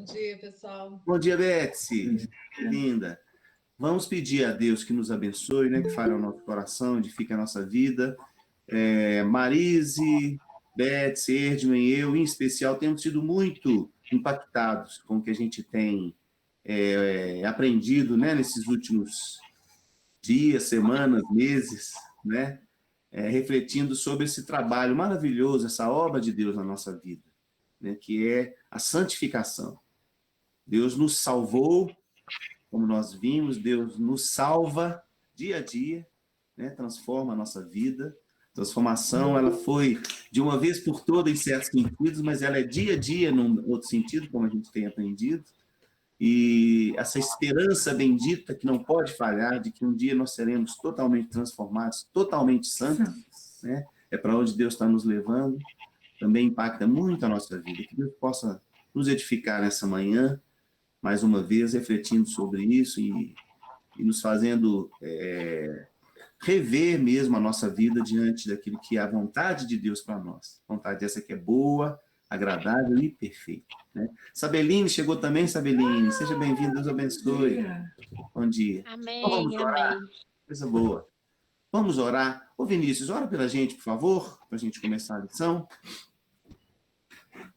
dia, pessoal. Bom dia, Betsy. Linda. Vamos pedir a Deus que nos abençoe, né? Que fale ao nosso coração, edifique a nossa vida. Marise, Betsy, Erdman e eu, em especial, temos sido muito impactados com o que a gente tem aprendido, né? Nesses últimos dias, semanas, meses, né? Refletindo sobre esse trabalho maravilhoso, essa obra de Deus na nossa vida, né? Que é a santificação. Deus nos salvou, como nós vimos, Deus nos salva dia a dia, né? Transforma a nossa vida. Transformação, ela foi de uma vez por todas em certos sentidos, mas ela é dia a dia num outro sentido, como a gente tem aprendido. E essa esperança bendita que não pode falhar, de que um dia nós seremos totalmente transformados, totalmente santos, né? É para onde Deus está nos levando, também impacta muito a nossa vida. Que Deus possa nos edificar nessa manhã, mais uma vez, refletindo sobre isso e nos fazendo rever mesmo a nossa vida diante daquilo que é a vontade de Deus para nós. Vontade essa que é boa, agradável e perfeita, né? Sabeline chegou também, Sabeline. Seja bem-vinda, Deus abençoe. Bom dia. Amém, Então, vamos orar. amém. Coisa boa. Vamos orar. Ô Vinícius, ora pela gente, por favor, para a gente começar a lição.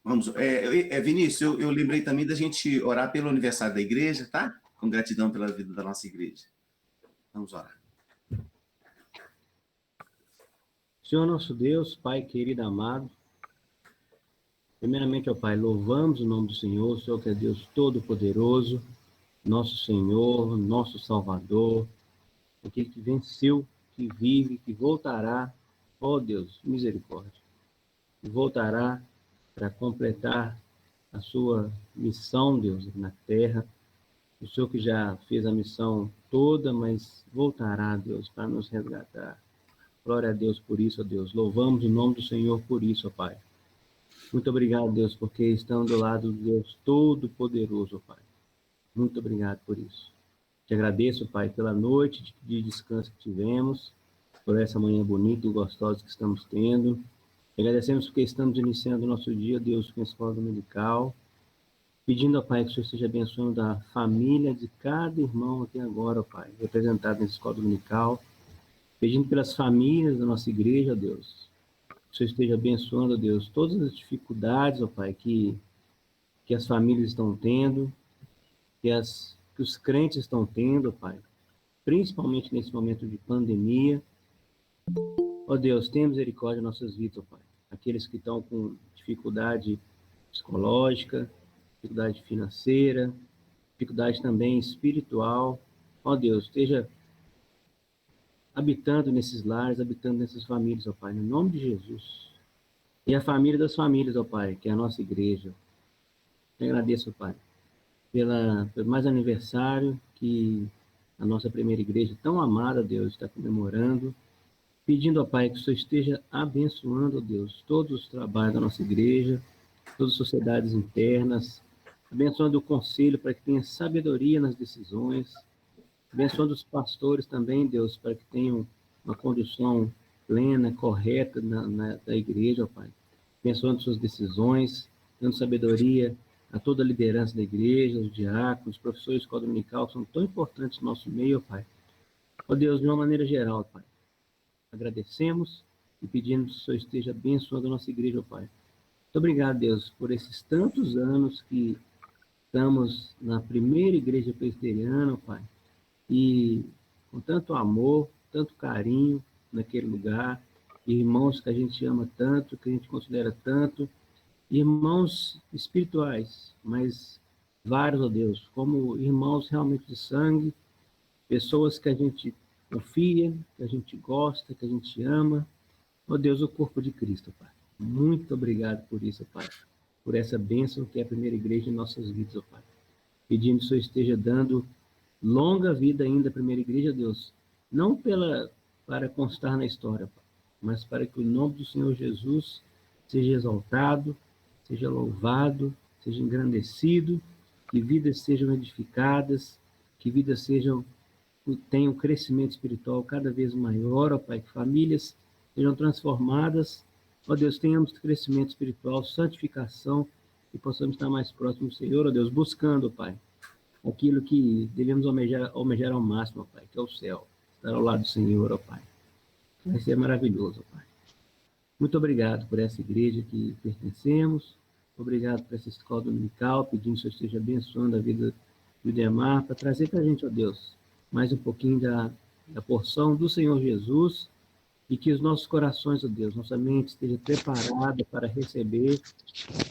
Vamos. Vinícius, eu lembrei também da gente orar pelo aniversário da igreja, tá? Com gratidão pela vida da nossa igreja. Vamos orar. Senhor nosso Deus, Pai querido amado, primeiramente, ó Pai, louvamos o nome do Senhor, o Senhor que é Deus Todo-Poderoso, nosso Senhor, nosso Salvador, aquele que venceu, que vive, que voltará, ó Deus, misericórdia, que voltará para completar a sua missão, Deus, na terra. O Senhor que já fez a missão toda, mas voltará, Deus, para nos resgatar. Glória a Deus por isso, ó Deus. Louvamos o nome do Senhor por isso, ó Pai. Muito obrigado, Deus, porque estamos do lado do Deus Todo-Poderoso, ó Pai. Muito obrigado por isso. Te agradeço, Pai, pela noite de descanso que tivemos, por essa manhã bonita e gostosa que estamos tendo. Te agradecemos porque estamos iniciando o nosso dia, Deus, com a escola dominical, pedindo, ó Pai, que o Senhor esteja abençoando a família de cada irmão aqui agora, ó Pai, representado nessa escola dominical, pedindo pelas famílias da nossa igreja, ó Deus, que o Senhor esteja abençoando, ó Deus, todas as dificuldades, ó Pai, que as famílias estão tendo, que os crentes estão tendo, ó Pai, principalmente nesse momento de pandemia. Ó Deus, tenha misericórdia de nossas vidas, ó Pai. Aqueles que estão com dificuldade psicológica, dificuldade financeira, dificuldade também espiritual. Ó Deus, esteja habitando nesses lares, habitando nessas famílias, ó Pai, no nome de Jesus. E a família das famílias, ó Pai, que é a nossa igreja. Eu agradeço, ó Pai, pelo mais aniversário que a nossa primeira igreja, tão amada, Deus, está comemorando. Pedindo, ó Pai, que o Senhor esteja abençoando, ó Deus, todos os trabalhos da nossa igreja, todas as sociedades internas, abençoando o conselho para que tenha sabedoria nas decisões, abençoando os pastores também, Deus, para que tenham uma condução plena, correta da igreja, ó Pai. Abençoando suas decisões, dando sabedoria a toda a liderança da igreja, os diáconos, os professores de escola dominical, que são tão importantes no nosso meio, ó Pai. Ó Deus, de uma maneira geral, ó Pai. Agradecemos e pedimos que o Senhor esteja abençoando a nossa igreja, ó Pai. Muito obrigado, Deus, por esses tantos anos que estamos na primeira igreja presbiteriana, ó Pai, e com tanto amor, tanto carinho naquele lugar, irmãos que a gente ama tanto, que a gente considera tanto, irmãos espirituais, mas vários, ó Deus, como irmãos realmente de sangue, pessoas que a gente confia, que a gente gosta, que a gente ama. Ó Deus, o corpo de Cristo, Pai. Muito obrigado por isso, Pai. Por essa bênção que é a primeira igreja em nossas vidas, ó Pai. Pedindo que o Senhor esteja dando longa vida ainda à primeira igreja, Deus. Não para constar na história, Pai, mas para que o nome do Senhor Jesus seja exaltado, seja louvado, seja engrandecido, que vidas sejam edificadas, que vidas tenham crescimento espiritual cada vez maior, ó Pai, que famílias sejam transformadas, ó Deus, tenhamos crescimento espiritual, santificação e possamos estar mais próximos do Senhor, ó Deus, buscando, Pai, aquilo que devemos almejar ao máximo, ó Pai, que é o céu, estar ao lado do Senhor, ó Pai. Vai ser maravilhoso, ó Pai. Muito obrigado por essa igreja que pertencemos, obrigado por essa escola dominical, pedindo que o Senhor esteja abençoando a vida do Demar, para trazer para a gente, ó Deus, mais um pouquinho da porção do Senhor Jesus, e que os nossos corações, ó Deus, nossa mente esteja preparada para receber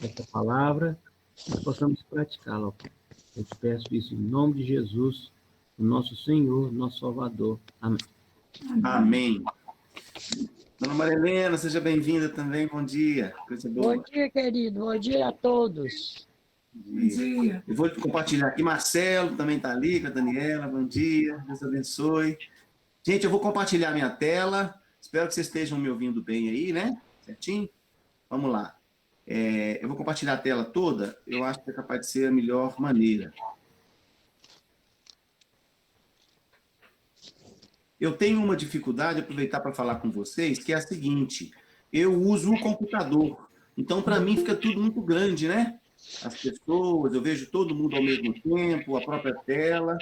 essa palavra, e possamos praticá-la, ó Pai. Eu te peço isso em nome de Jesus, o nosso Senhor, nosso Salvador. Amém. Amém. Dona Maria Helena, seja bem-vinda também. Bom dia. Coisa boa. Bom dia, querido. Bom dia a todos. Bom dia. Eu vou compartilhar aqui. Marcelo também está ali, com a Daniela. Bom dia. Deus abençoe. Gente, eu vou compartilhar minha tela. Espero que vocês estejam me ouvindo bem aí, né? Certinho? Vamos lá. Eu vou compartilhar a tela toda. Eu acho que é capaz de ser a melhor maneira. Eu tenho uma dificuldade, aproveitar para falar com vocês, que é a seguinte: eu uso o computador, então para mim fica tudo muito grande, né? As pessoas, eu vejo todo mundo ao mesmo tempo, a própria tela.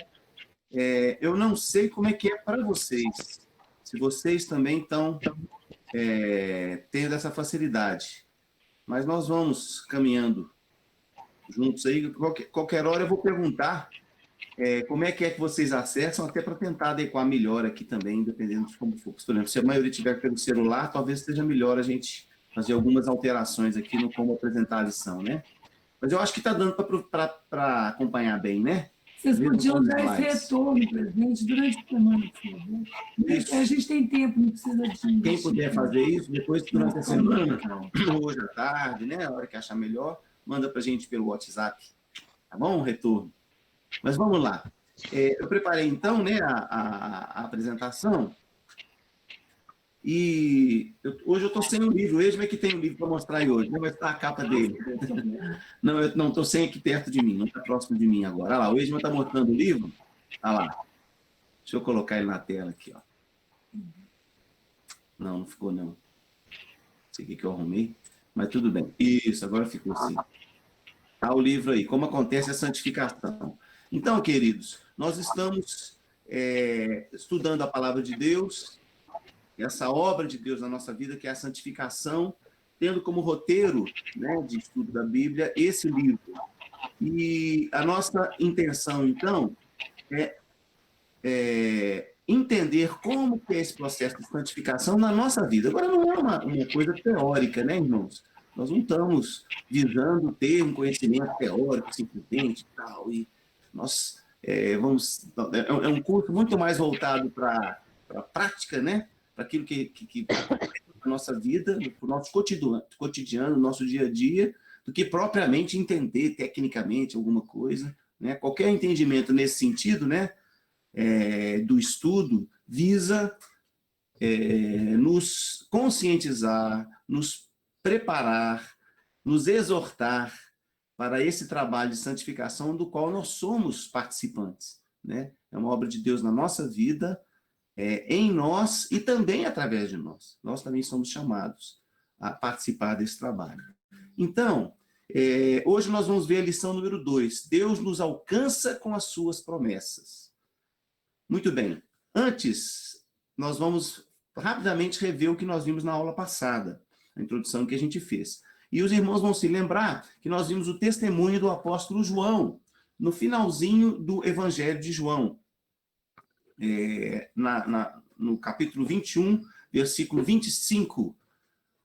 Eu não sei como é que é para vocês, se vocês também estão tendo essa facilidade, mas nós vamos caminhando juntos aí. Qualquer hora eu vou perguntar como é que vocês acessam, até para tentar adequar melhor aqui também, dependendo de como for. Por exemplo, se a maioria tiver pelo celular, talvez seja melhor a gente fazer algumas alterações aqui no como apresentar a lição, né? Mas eu acho que está dando para acompanhar bem, né? Vocês podiam dar esse retorno para a gente durante a semana, por favor. A gente tem tempo, não precisa de... Quem puder fazer isso, depois durante a semana, hoje à tarde, né? A hora que achar melhor, manda para a gente pelo WhatsApp. Tá bom? Retorno. Mas vamos lá. Eu preparei, então, né, a apresentação. E hoje eu estou sem o livro. O Esma é que tem o livro para mostrar aí hoje. Não vai estar a capa dele. Não, eu não estou sem aqui perto de mim. Não está próximo de mim agora. Olha lá, o Esma está mostrando o livro. Olha lá. Deixa eu colocar ele na tela aqui, ó. Não ficou, não. Não sei o que eu arrumei. Mas tudo bem. Isso, agora ficou assim. Tá o livro aí. Como acontece a santificação. Então, queridos, nós estamos estudando a palavra de Deus, essa obra de Deus na nossa vida, que é a santificação, tendo como roteiro, né, de estudo da Bíblia esse livro. E a nossa intenção, então, é entender como que é esse processo de santificação na nossa vida. Agora, não é uma coisa teórica, né, irmãos? Nós não estamos visando ter um conhecimento teórico, simplesmente, e tal, e nós vamos... É um curso muito mais voltado para a prática, né? Para aquilo que a nossa vida, para o nosso cotidiano, nosso dia a dia, do que propriamente entender tecnicamente alguma coisa, né? Qualquer entendimento nesse sentido, né, do estudo, visa nos conscientizar, nos preparar, nos exortar para esse trabalho de santificação do qual nós somos participantes, né? É uma obra de Deus na nossa vida, em nós e também através de nós. Nós também somos chamados a participar desse trabalho. Então, hoje nós vamos ver a lição número 2. Deus nos alcança com as suas promessas. Muito bem. Antes, nós vamos rapidamente rever o que nós vimos na aula passada, a introdução que a gente fez. E os irmãos vão se lembrar que nós vimos o testemunho do apóstolo João, no finalzinho do Evangelho de João. No capítulo 21, versículo 25,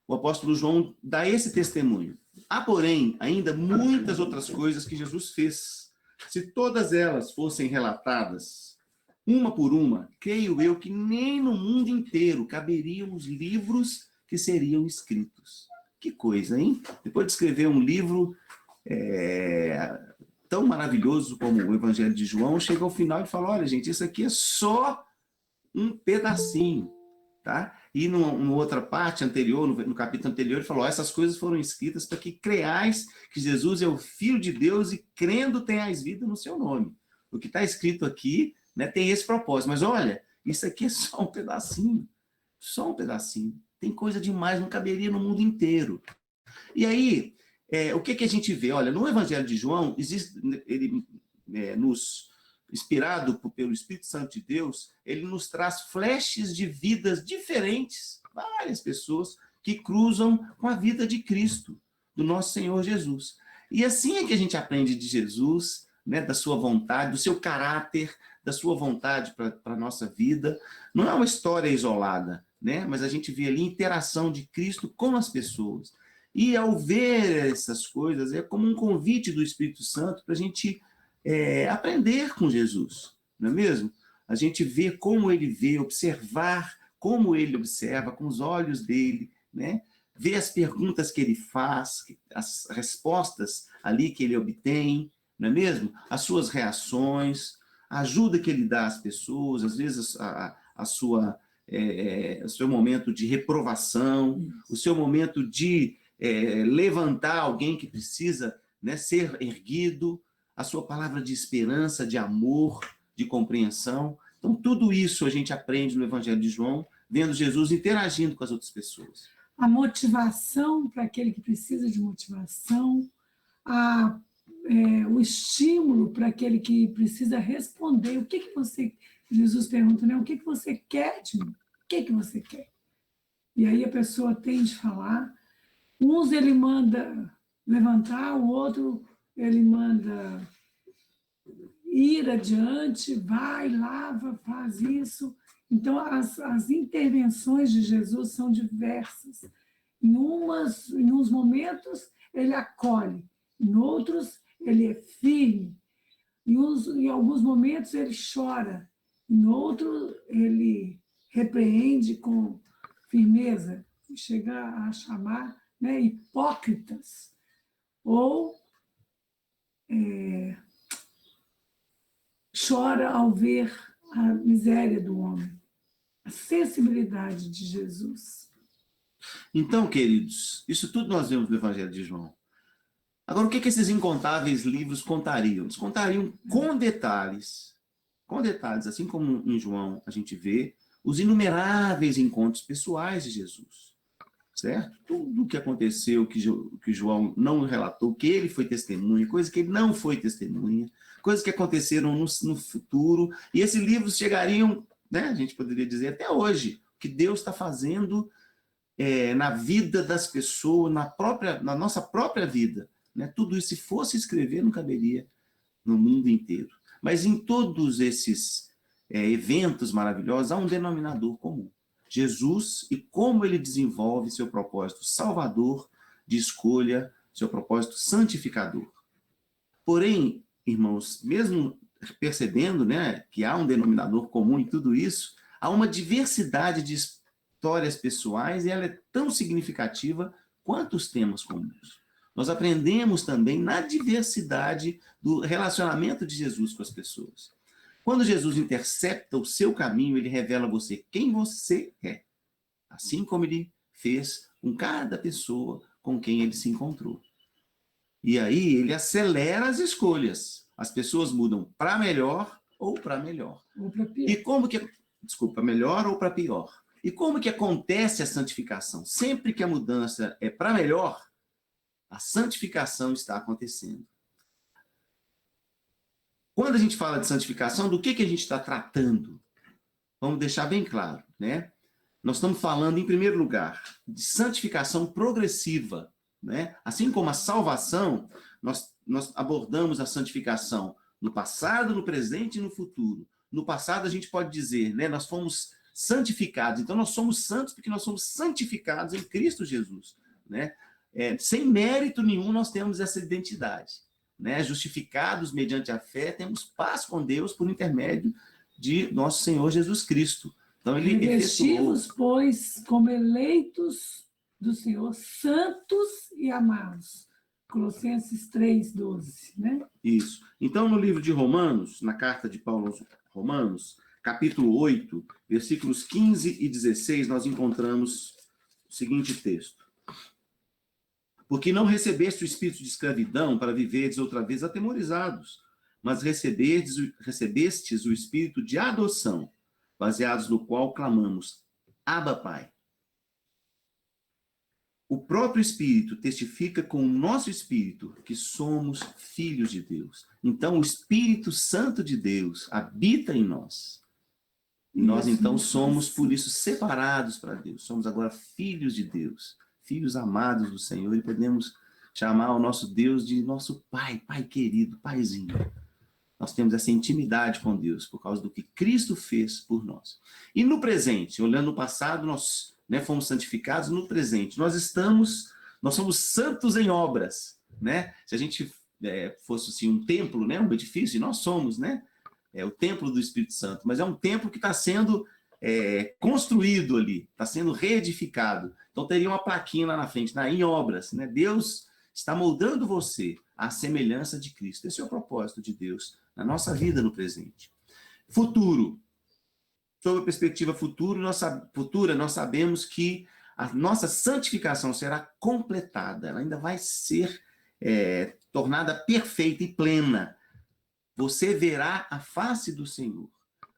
o apóstolo João dá esse testemunho. Há, porém, ainda muitas outras coisas que Jesus fez. Se todas elas fossem relatadas, uma por uma, creio eu que nem no mundo inteiro caberiam os livros que seriam escritos. Que coisa, hein? Depois de escrever um livro tão maravilhoso como o Evangelho de João, chega ao final e fala, olha, gente, isso aqui é só um pedacinho, tá? E numa outra parte anterior, no capítulo anterior, ele falou, essas coisas foram escritas para que creais que Jesus é o Filho de Deus e crendo tenhais vida no seu nome. O que está escrito aqui, né, tem esse propósito. Mas olha, isso aqui é só um pedacinho. Só um pedacinho. Tem coisa demais, não caberia no mundo inteiro. E aí, o que a gente vê? Olha, no Evangelho de João, existe, ele inspirado pelo Espírito Santo de Deus, ele nos traz flashes de vidas diferentes, várias pessoas que cruzam com a vida de Cristo, do nosso Senhor Jesus. E assim é que a gente aprende de Jesus, né, da sua vontade, do seu caráter, da sua vontade para a nossa vida. Não é uma história isolada, né, mas a gente vê ali a interação de Cristo com as pessoas. E ao ver essas coisas, é como um convite do Espírito Santo para a gente aprender com Jesus, não é mesmo? A gente vê como ele vê, observar como ele observa, com os olhos dele, né? Ver as perguntas que ele faz, as respostas ali que ele obtém, não é mesmo? As suas reações, a ajuda que ele dá às pessoas, às vezes o seu momento de reprovação, o seu momento de levantar alguém que precisa, né, ser erguido, a sua palavra de esperança, de amor, de compreensão. Então, tudo isso a gente aprende no Evangelho de João, vendo Jesus interagindo com as outras pessoas. A motivação para aquele que precisa de motivação, o estímulo para aquele que precisa responder. O que você... Jesus pergunta, né? O que você quer de mim? O que você quer? E aí a pessoa tem de falar. Uns ele manda levantar, o outro ele manda ir adiante, vai, lava, faz isso. Então, as intervenções de Jesus são diversas. Em uns momentos, ele acolhe, em outros, ele é firme, em alguns momentos, ele chora, em outros, ele repreende com firmeza, chega a chamar, né, hipócritas, ou chora ao ver a miséria do homem, a sensibilidade de Jesus. Então, queridos, isso tudo nós vemos no Evangelho de João. Agora, o que esses incontáveis livros contariam? Eles contariam com detalhes, assim como em João a gente vê os inumeráveis encontros pessoais de Jesus, certo? Tudo o que aconteceu, que João não relatou, que ele foi testemunha, coisas que ele não foi testemunha, coisas que aconteceram no futuro, e esses livros chegariam, né, a gente poderia dizer até hoje, o que Deus está fazendo na vida das pessoas, na nossa própria vida. Né? Tudo isso, se fosse escrever, não caberia no mundo inteiro. Mas em todos esses eventos maravilhosos, há um denominador comum. Jesus e como ele desenvolve seu propósito salvador de escolha, seu propósito santificador. Porém, irmãos, mesmo percebendo, né, que há um denominador comum em tudo isso, há uma diversidade de histórias pessoais e ela é tão significativa quanto os temas comuns. Nós aprendemos também na diversidade do relacionamento de Jesus com as pessoas. Quando Jesus intercepta o seu caminho, ele revela a você quem você é, assim como ele fez com cada pessoa com quem ele se encontrou. E aí ele acelera as escolhas. As pessoas mudam para melhor ou para melhor. Ou para pior. E como que... Desculpa, melhor ou para pior. E como que acontece a santificação? Sempre que a mudança é para melhor, a santificação está acontecendo. Quando a gente fala de santificação, do que a gente está tratando? Vamos deixar bem claro, né? Nós estamos falando, em primeiro lugar, de santificação progressiva, né? Assim como a salvação, nós abordamos a santificação no passado, no presente e no futuro. No passado, a gente pode dizer, né? Nós fomos santificados. Então, nós somos santos porque nós somos santificados em Cristo Jesus, né? Sem mérito nenhum, nós temos essa identidade. Né? Justificados mediante a fé, temos paz com Deus por intermédio de nosso Senhor Jesus Cristo. Então, ele revestivos, pois, como eleitos do Senhor, santos e amados. Colossenses 3:12, né? Isso. Então, no livro de Romanos, na carta de Paulo aos Romanos, capítulo 8, versículos 15 e 16, nós encontramos o seguinte texto. Porque não recebeste o espírito de escravidão para viverdes outra vez atemorizados, mas recebestes o espírito de adoção, baseados no qual clamamos, Abba, Pai. o próprio Espírito testifica com o nosso espírito que somos filhos de Deus. Então, o Espírito Santo de Deus habita em nós. E nós, então, somos, por isso, separados para Deus. Somos agora filhos de Deus, filhos amados do Senhor, e podemos chamar o nosso Deus de nosso Pai, Pai querido, Paizinho. Nós temos essa intimidade com Deus por causa do que Cristo fez por nós. E no presente, olhando no passado, nós fomos santificados. No presente, nós somos santos em obras, né? Se a gente fosse assim, um templo, né, um edifício, nós somos, né? É o templo do Espírito Santo, mas é um templo que está sendo construído ali, está sendo reedificado. Então teria uma plaquinha lá na frente, em obras, né? Deus está moldando você à semelhança de Cristo. Esse é o propósito de Deus na nossa vida no presente. Futuro. Sob a perspectiva futura, nós sabemos que a nossa santificação será completada, ela ainda vai ser tornada perfeita e plena. Você verá a face do Senhor,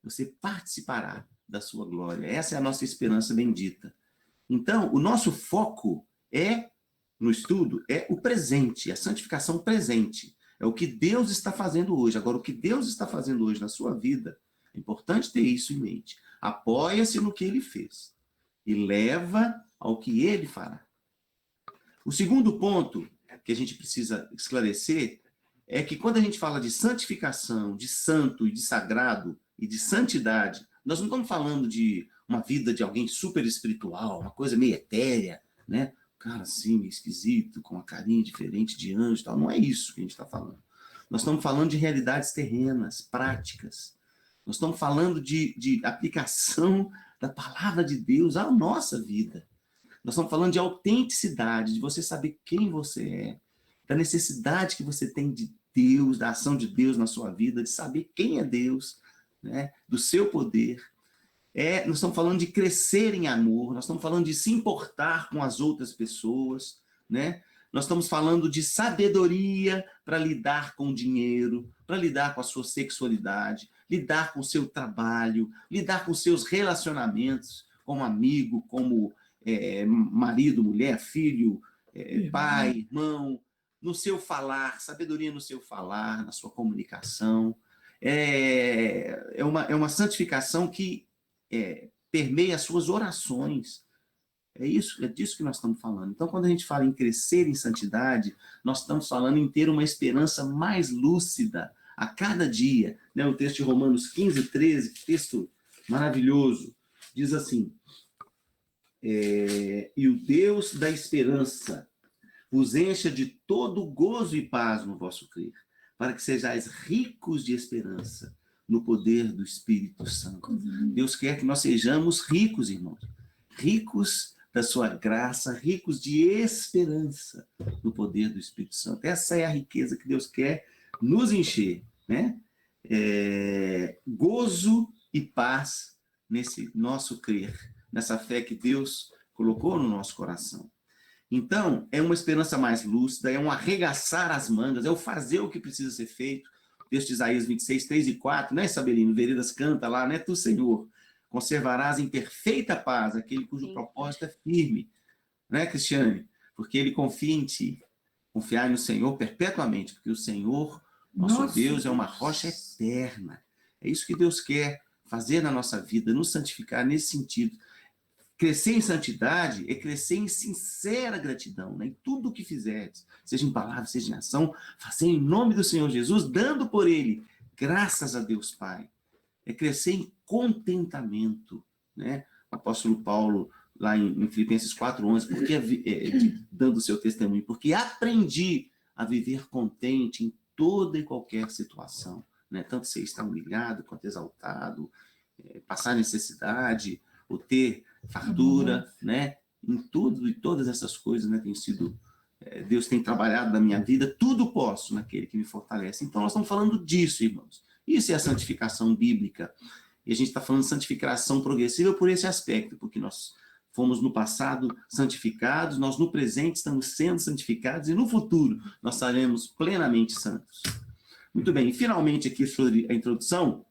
você participará da sua glória. Essa é a nossa esperança bendita. Então, o nosso foco no estudo, é o presente, a santificação presente. É o que Deus está fazendo hoje. Agora, o que Deus está fazendo hoje na sua vida, é importante ter isso em mente. Apoia-se no que ele fez e leva ao que ele fará. O segundo ponto que a gente precisa esclarecer é que quando a gente fala de santificação, de santo e de sagrado e de santidade, nós não estamos falando de uma vida de alguém super espiritual, uma coisa meio etérea, né? Cara assim, meio esquisito, com uma carinha diferente de anjo e tal. Não é isso que a gente está falando. Nós estamos falando de realidades terrenas, práticas. Nós estamos falando de aplicação da palavra de Deus à nossa vida. Nós estamos falando de autenticidade, de você saber quem você é, da necessidade que você tem de Deus, da ação de Deus na sua vida, de saber quem é Deus, né? Do seu poder. Nós estamos falando de crescer em amor, nós estamos falando de se importar com as outras pessoas, né? Nós estamos falando de sabedoria para lidar com o dinheiro, para lidar com a sua sexualidade, lidar com o seu trabalho, lidar com seus relacionamentos, como amigo, como marido, mulher, filho, pai, irmão, no seu falar, sabedoria no seu falar, na sua comunicação. É uma santificação que permeia as suas orações. É disso que nós estamos falando. Então, quando a gente fala em crescer em santidade, nós estamos falando em ter uma esperança mais lúcida a cada dia. Né? O texto de Romanos 15, 13, texto maravilhoso, diz assim: e o Deus da esperança vos encha de todo gozo e paz no vosso crer, para que sejais ricos de esperança no poder do Espírito Santo. Deus quer que nós sejamos ricos, irmãos. Ricos da sua graça, ricos de esperança no poder do Espírito Santo. Essa é a riqueza que Deus quer nos encher, né? Gozo e paz nesse nosso crer, nessa fé que Deus colocou no nosso coração. Então, é uma esperança mais lúcida, é um arregaçar as mangas, é o fazer o que precisa ser feito. O texto de Isaías 26, 3 e 4, né, Sabelino? Veredas canta lá, né? Tu, Senhor, conservarás em perfeita paz aquele cujo propósito é firme. Né, Cristiane? Porque ele confia em ti. Confiar no Senhor perpetuamente, porque o Senhor, nosso Deus, é uma rocha eterna. É isso que Deus quer fazer na nossa vida, nos santificar nesse sentido. Crescer em santidade é crescer em sincera gratidão, né? Em tudo o que fizeres, seja em palavra, seja em ação, fazer em nome do Senhor Jesus, dando por ele graças a Deus Pai. É crescer em contentamento, né? O apóstolo Paulo, lá em Filipenses 4:11, dando o seu testemunho, porque aprendi a viver contente em toda e qualquer situação, né? Tanto você estar humilhado quanto exaltado, passar necessidade, ou ter fartura, né? Em tudo e todas essas coisas, né? Deus tem trabalhado na minha vida, tudo posso naquele que me fortalece. Então, nós estamos falando disso, irmãos. Isso é a santificação bíblica. E a gente está falando de santificação progressiva por esse aspecto, porque nós fomos no passado santificados, nós no presente estamos sendo santificados, e no futuro nós seremos plenamente santos. Muito bem, e finalmente aqui sobre a introdução,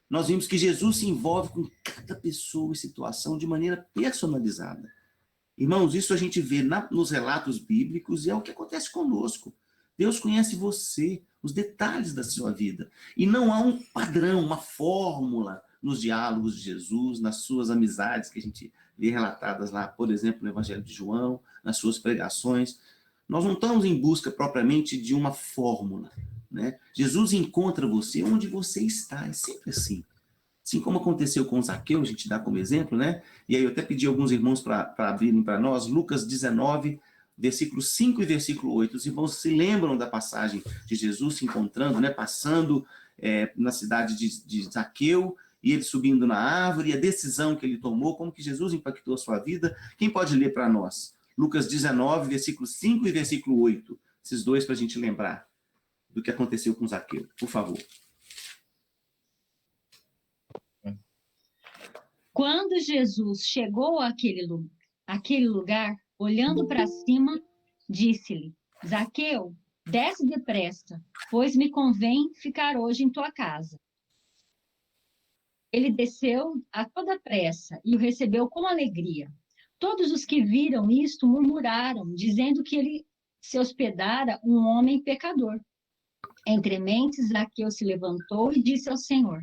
nós vimos que Jesus se envolve com cada pessoa e situação de maneira personalizada. Irmãos, isso a gente vê nos relatos bíblicos e é o que acontece conosco. Deus conhece você, os detalhes da sua vida. E não há um padrão, uma fórmula nos diálogos de Jesus, nas suas amizades que a gente vê relatadas lá, por exemplo, no Evangelho de João, nas suas pregações. Nós não estamos em busca propriamente de uma fórmula, né? Jesus encontra você onde você está, é sempre assim. Assim como aconteceu com Zaqueu, a gente dá como exemplo, né? E aí eu até pedi a alguns irmãos para abrirem para nós, Lucas 19, versículo 5 e versículo 8. Os irmãos se lembram da passagem de Jesus se encontrando, né? Passando na cidade de Zaqueu, e ele subindo na árvore, e a decisão que ele tomou, como que Jesus impactou a sua vida. Quem pode ler para nós? Lucas 19, versículo 5 e versículo 8. Esses dois para a gente lembrar do que aconteceu com Zaqueu. Por favor. Quando Jesus chegou àquele lugar, olhando para cima, disse-lhe: Zaqueu, desce depressa, pois me convém ficar hoje em tua casa. Ele desceu a toda pressa e o recebeu com alegria. Todos os que viram isto murmuraram, dizendo que ele se hospedara um homem pecador. Entre mentes, Zaqueu se levantou e disse ao Senhor: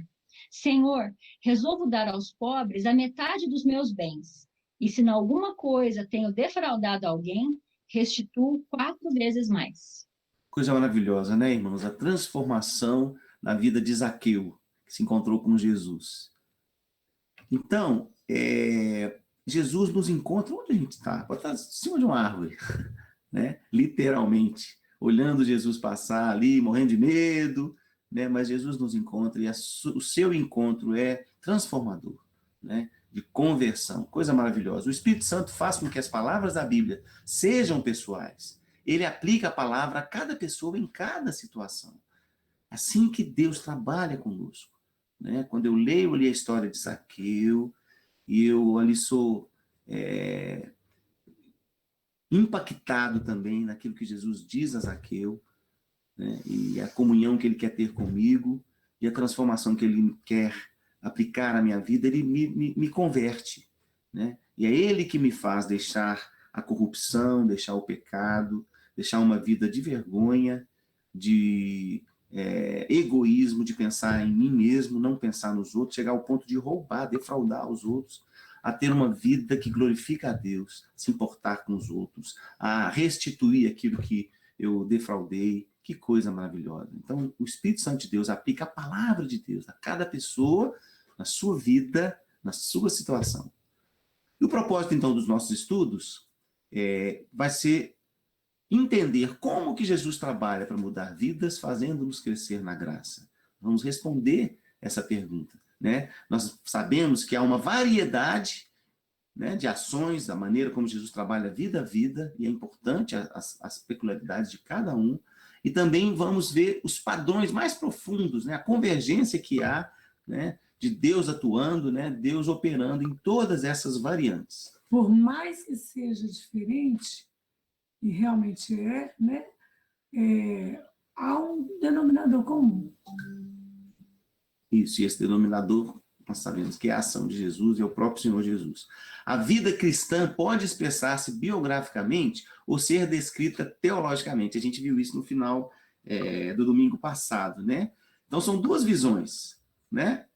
Senhor, resolvo dar aos pobres a metade dos meus bens. E se em alguma coisa tenho defraudado alguém, restituo 4 vezes mais. Coisa maravilhosa, né, irmãos? A transformação na vida de Zaqueu, que se encontrou com Jesus. Então, Jesus nos encontra onde a gente está. Pode estar em cima de uma árvore, né? Literalmente, olhando Jesus passar ali, morrendo de medo, né? Mas Jesus nos encontra e o seu encontro é transformador, né? De conversão, coisa maravilhosa. O Espírito Santo faz com que as palavras da Bíblia sejam pessoais. Ele aplica a palavra a cada pessoa em cada situação. Assim que Deus trabalha conosco, né? Quando eu leio ali a história de Zaqueu, e eu ali sou impactado também naquilo que Jesus diz a Zaqueu, né? E a comunhão que ele quer ter comigo, e a transformação que ele quer aplicar na minha vida, ele me converte, né? E é ele que me faz deixar a corrupção, deixar o pecado, deixar uma vida de vergonha, de egoísmo, de pensar em mim mesmo, não pensar nos outros, chegar ao ponto de roubar, defraudar os outros, a ter uma vida que glorifica a Deus, se importar com os outros, a restituir aquilo que eu defraudei. Que coisa maravilhosa. Então, o Espírito Santo de Deus aplica a palavra de Deus a cada pessoa, na sua vida, na sua situação. E o propósito, então, dos nossos estudos vai ser entender como que Jesus trabalha para mudar vidas, fazendo-nos crescer na graça. Vamos responder essa pergunta, né? Nós sabemos que há uma variedade, né, de ações, da maneira como Jesus trabalha vida a vida, e é importante as peculiaridades de cada um. E também vamos ver os padrões mais profundos, né, a convergência que há, né, de Deus atuando, né, Deus operando em todas essas variantes. Por mais que seja diferente, e realmente né, há um denominador comum. Isso, e esse denominador, nós sabemos que é a ação de Jesus e é o próprio Senhor Jesus. A vida cristã pode expressar-se biograficamente ou ser descrita teologicamente. A gente viu isso no final do domingo passado, né? Então, são duas visões, né?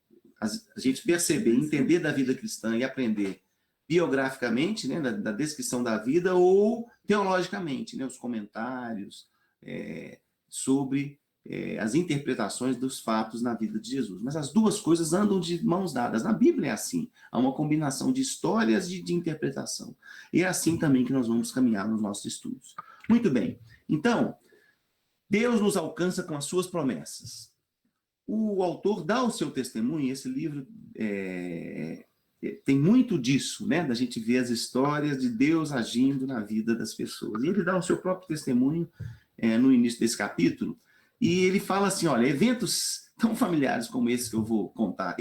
A gente perceber, entender da vida cristã e aprender biograficamente, né, da descrição da vida, ou teologicamente, né, os comentários sobre as interpretações dos fatos na vida de Jesus. Mas as duas coisas andam de mãos dadas. Na Bíblia é assim. Há uma combinação de histórias e de interpretação. E é assim também que nós vamos caminhar nos nossos estudos. Muito bem. Então, Deus nos alcança com as suas promessas. O autor dá o seu testemunho, esse livro tem muito disso, né? Da gente ver as histórias de Deus agindo na vida das pessoas. E ele dá o seu próprio testemunho no início desse capítulo, e ele fala assim, olha, eventos tão familiares como esse que eu vou contar,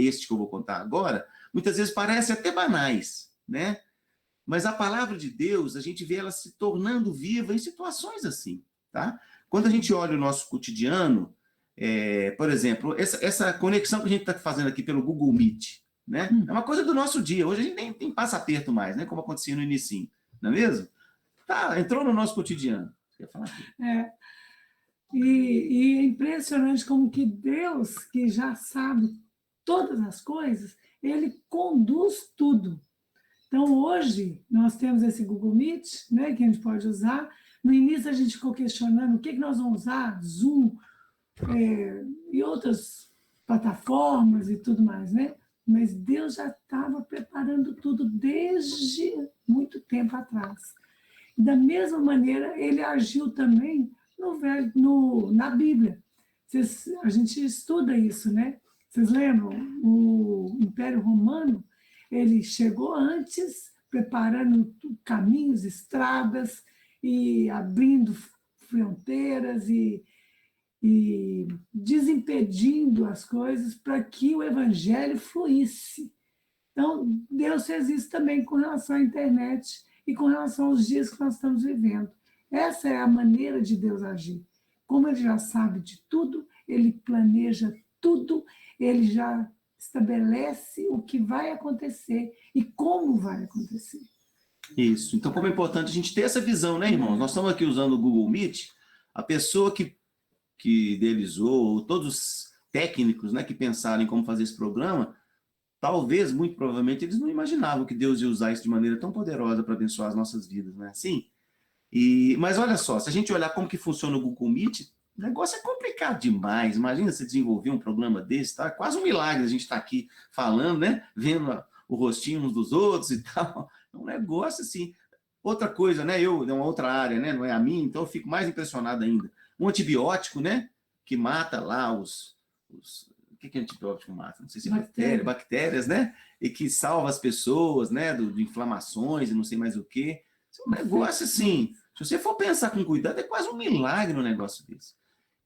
agora, muitas vezes parecem até banais, né? Mas a palavra de Deus, a gente vê ela se tornando viva em situações assim, tá? Quando a gente olha o nosso cotidiano, por exemplo, essa conexão que a gente está fazendo aqui pelo Google Meet, né? É uma coisa do nosso dia. Hoje a gente nem passa aperto mais, né? Como acontecia no inicinho. não é mesmo? Tá, entrou no nosso cotidiano. Você quer falar aqui? E é impressionante como que Deus, que já sabe todas as coisas, ele conduz tudo. Então, hoje, nós temos esse Google Meet, né, que a gente pode usar. No início, a gente ficou questionando o que nós vamos usar, Zoom, e outras plataformas e tudo mais, né? Mas Deus já estava preparando tudo desde muito tempo atrás. Da mesma maneira, ele agiu também na Bíblia. A gente estuda isso, né? Vocês lembram? O Império Romano, ele chegou antes, preparando caminhos, estradas, e abrindo fronteiras e desimpedindo as coisas para que o evangelho fluísse. Então, Deus fez isso também com relação à internet e com relação aos dias que nós estamos vivendo. Essa é a maneira de Deus agir. Como ele já sabe de tudo, ele planeja tudo, ele já estabelece o que vai acontecer e como vai acontecer. Isso. Então, como é importante a gente ter essa visão, né, irmãos? Nós estamos aqui usando o Google Meet, a pessoa que idealizou, todos os técnicos, né, que pensaram em como fazer esse programa, talvez, muito provavelmente, eles não imaginavam que Deus ia usar isso de maneira tão poderosa para abençoar as nossas vidas, não é assim? Mas olha só, se a gente olhar como que funciona o Google Meet, o negócio é complicado demais. Imagina você desenvolver um programa desse, tá? É quase um milagre a gente estar aqui falando, né? Vendo o rostinho uns dos outros e tal. É um negócio assim. Outra coisa, né? É uma outra área, né? Não é a minha, então eu fico mais impressionado ainda. Um antibiótico, né? Que mata lá o que é antibiótico mata? Não sei se é bactérias, né? E que salva as pessoas, né? De inflamações e não sei mais o quê. É um negócio assim, se você for pensar com cuidado, é quase um milagre um negócio desse.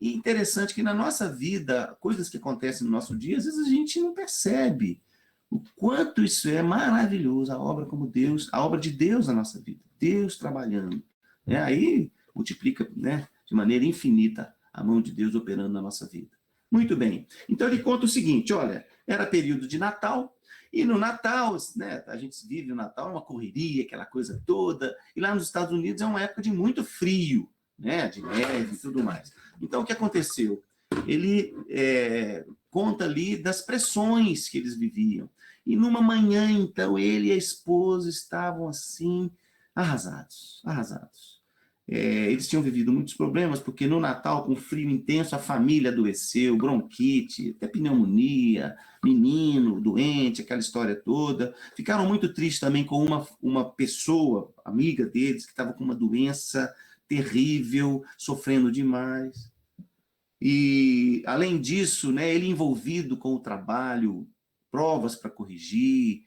E interessante que na nossa vida, coisas que acontecem no nosso dia, às vezes a gente não percebe o quanto isso é maravilhoso, a obra de Deus na nossa vida, Deus trabalhando. Né? Aí multiplica, né, de maneira infinita a mão de Deus operando na nossa vida. Muito bem. Então ele conta o seguinte, olha, era período de Natal, e no Natal, né, a gente vive o Natal, uma correria, aquela coisa toda, e lá nos Estados Unidos é uma época de muito frio, né, de neve e tudo mais. Então, o que aconteceu? Ele conta ali das pressões que eles viviam. E numa manhã, então, ele e a esposa estavam assim, arrasados. Eles tinham vivido muitos problemas, porque no Natal, com frio intenso, a família adoeceu, bronquite, até pneumonia, menino doente, aquela história toda. Ficaram muito tristes também com uma pessoa, amiga deles, que estava com uma doença terrível, sofrendo demais. E, além disso, né, ele envolvido com o trabalho, provas para corrigir,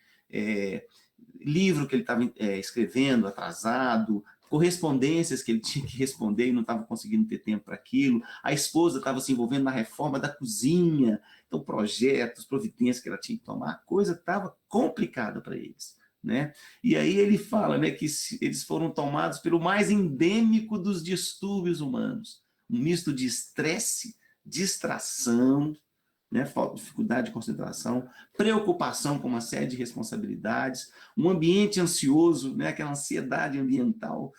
livro que ele estava escrevendo, atrasado, correspondências que ele tinha que responder e não estava conseguindo ter tempo para aquilo. A esposa estava se envolvendo na reforma da cozinha, então projetos, providências que ela tinha que tomar, a coisa estava complicada para eles. Né? E aí ele fala, né, que eles foram tomados pelo mais endêmico dos distúrbios humanos, um misto de estresse, distração, né, falta de dificuldade de concentração, preocupação com uma série de responsabilidades, um ambiente ansioso, né, aquela ansiedade ambiental,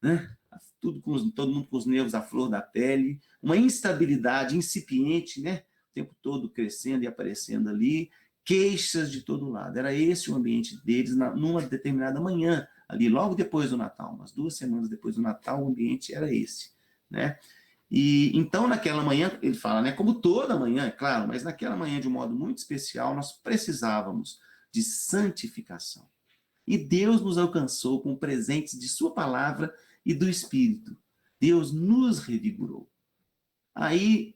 né, todo mundo com os nervos à flor da pele, uma instabilidade incipiente, né, o tempo todo crescendo e aparecendo ali, queixas de todo lado. Era esse o ambiente deles numa determinada manhã, ali logo depois do Natal, umas 2 semanas depois do Natal, o ambiente era esse, né? E então, naquela manhã, ele fala, né, como toda manhã, é claro, mas naquela manhã, de um modo muito especial, nós precisávamos de santificação. E Deus nos alcançou com presentes de sua palavra e do Espírito. Deus nos revigorou. Aí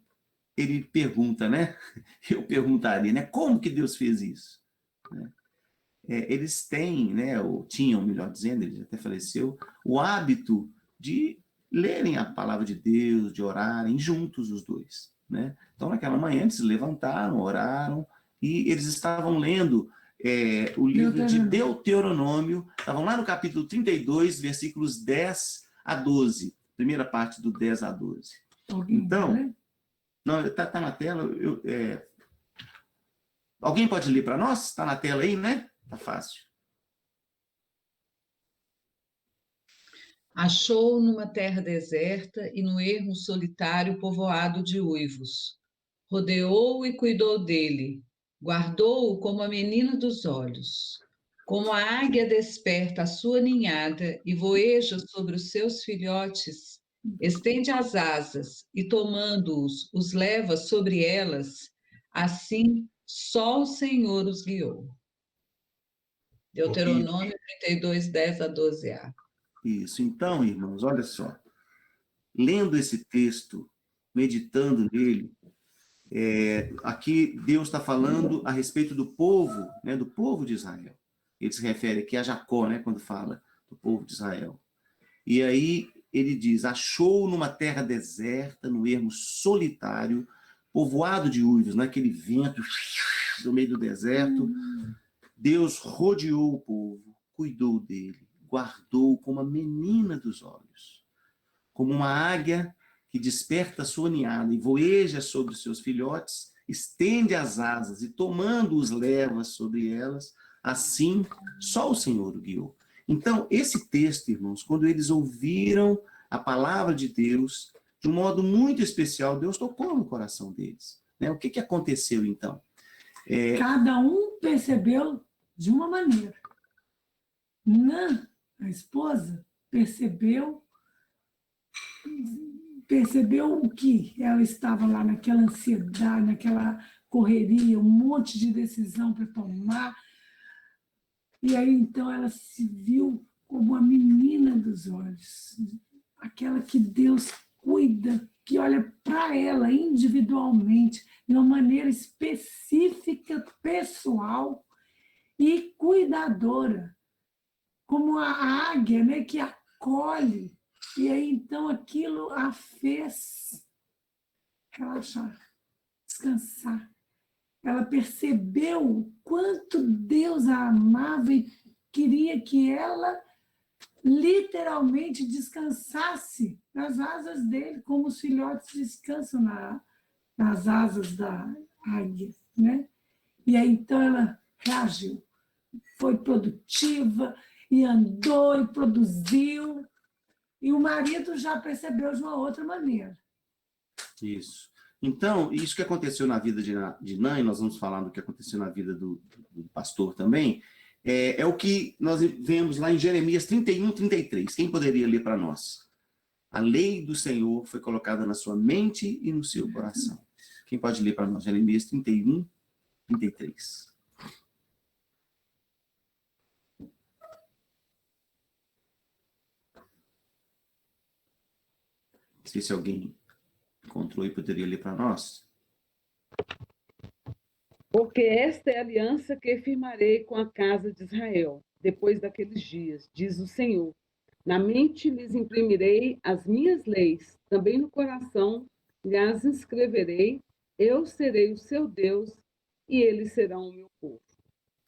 ele pergunta, né? Eu perguntaria, né? Como que Deus fez isso? Né? Eles têm, né? Ou tinham, melhor dizendo, ele até faleceu, o hábito de lerem a palavra de Deus, de orarem juntos os dois, né? Então, naquela manhã, eles se levantaram, oraram, e eles estavam lendo o livro de Deuteronômio, estavam lá no capítulo 32, versículos 10 a 12, primeira parte do 10 a 12. Então, não, está na tela, alguém pode ler para nós? Está na tela aí, né? Tá fácil. Achou numa terra deserta e no ermo solitário povoado de uivos. Rodeou-o e cuidou dele, guardou-o como a menina dos olhos. Como a águia desperta a sua ninhada e voeja sobre os seus filhotes, estende as asas e, tomando-os, os leva sobre elas, assim só o Senhor os guiou. Deuteronômio 32, 10-12a. Isso. Então, irmãos, olha só. Lendo esse texto, meditando nele, aqui Deus está falando a respeito do povo, né, do povo de Israel. Ele se refere aqui a Jacó, né, quando fala do povo de Israel. E aí ele diz: achou numa terra deserta, no ermo solitário, povoado de uivos, naquele vento no meio do deserto. Deus rodeou o povo, cuidou dele, guardou como a menina dos olhos, como uma águia que desperta sua ninhada e voeja sobre seus filhotes, estende as asas e tomando-os leva sobre elas, assim só o Senhor o guiou. Então, esse texto, irmãos, quando eles ouviram a palavra de Deus, de um modo muito especial, Deus tocou no coração deles. Né? O que aconteceu, então? Cada um percebeu de uma maneira. Nã, a esposa, percebeu o que ela estava lá naquela ansiedade, naquela correria, um monte de decisão para tomar. E aí, então, ela se viu como a menina dos olhos, aquela que Deus cuida, que olha para ela individualmente, de uma maneira específica, pessoal e cuidadora, como a águia, né, que acolhe. E aí, então, aquilo a fez relaxar, descansar. Ela percebeu o quanto Deus a amava e queria que ela literalmente descansasse nas asas dele, como os filhotes descansam nas asas da águia, né? E aí, então, ela reagiu, foi produtiva, e andou, e produziu, e o marido já percebeu de uma outra maneira. Isso. Então, isso que aconteceu na vida de Nã, e nós vamos falar do que aconteceu na vida do pastor também, é o que nós vemos lá em Jeremias 31, 33. Quem poderia ler para nós? A lei do Senhor foi colocada na sua mente e no seu coração. Quem pode ler para nós? Jeremias 31, 33. Não sei se alguém encontrou e poderia ler para nós. Porque esta é a aliança que firmarei com a casa de Israel, depois daqueles dias, diz o Senhor. Na mente lhes imprimirei as minhas leis, também no coração lhes escreverei, eu serei o seu Deus e eles serão o meu povo.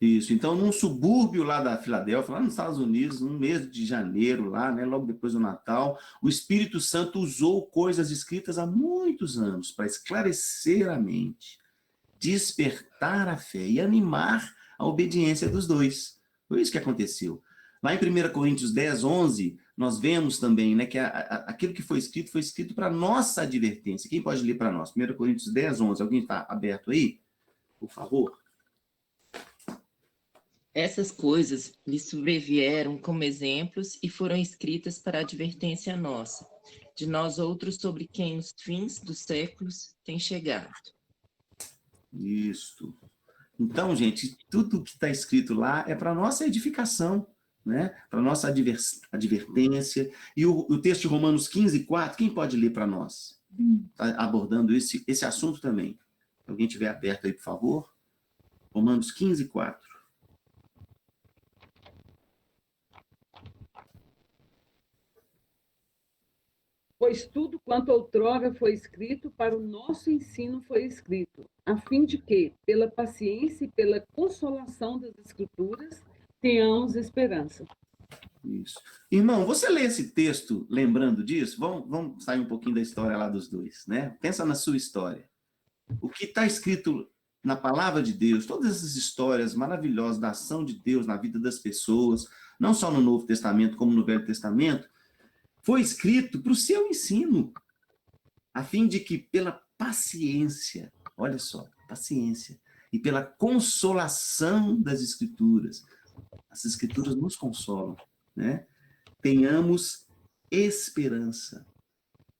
Isso, então num subúrbio lá da Filadélfia, lá nos Estados Unidos, no mês de janeiro, lá, né, logo depois do Natal, o Espírito Santo usou coisas escritas há muitos anos para esclarecer a mente, despertar a fé e animar a obediência dos dois. Foi isso que aconteceu. Lá em 1 Coríntios 10, 11, nós vemos também, né, que aquilo que foi escrito para nossa advertência. Quem pode ler para nós? 1 Coríntios 10, 11. Alguém está aberto aí? Por favor. Essas coisas lhe sobrevieram como exemplos e foram escritas para advertência nossa, de nós outros sobre quem os fins dos séculos têm chegado. Isso. Então, gente, tudo que está escrito lá é para nossa edificação, né? Para nossa advertência. E o texto de Romanos 15, 4, quem pode ler para nós? Está abordando esse assunto também. Se alguém estiver aberto aí, por favor. Romanos 15, 4. Pois tudo quanto outrora foi escrito, para o nosso ensino foi escrito, a fim de que, pela paciência e pela consolação das Escrituras, tenhamos esperança. Isso. Irmão, você lê esse texto lembrando disso? Vamos sair um pouquinho da história lá dos dois, né? Pensa na sua história. O que está escrito na palavra de Deus, todas essas histórias maravilhosas da ação de Deus na vida das pessoas, não só no Novo Testamento, como no Velho Testamento, foi escrito para o seu ensino, a fim de que pela paciência, olha só, paciência, e pela consolação das Escrituras, as Escrituras nos consolam, né? Tenhamos esperança.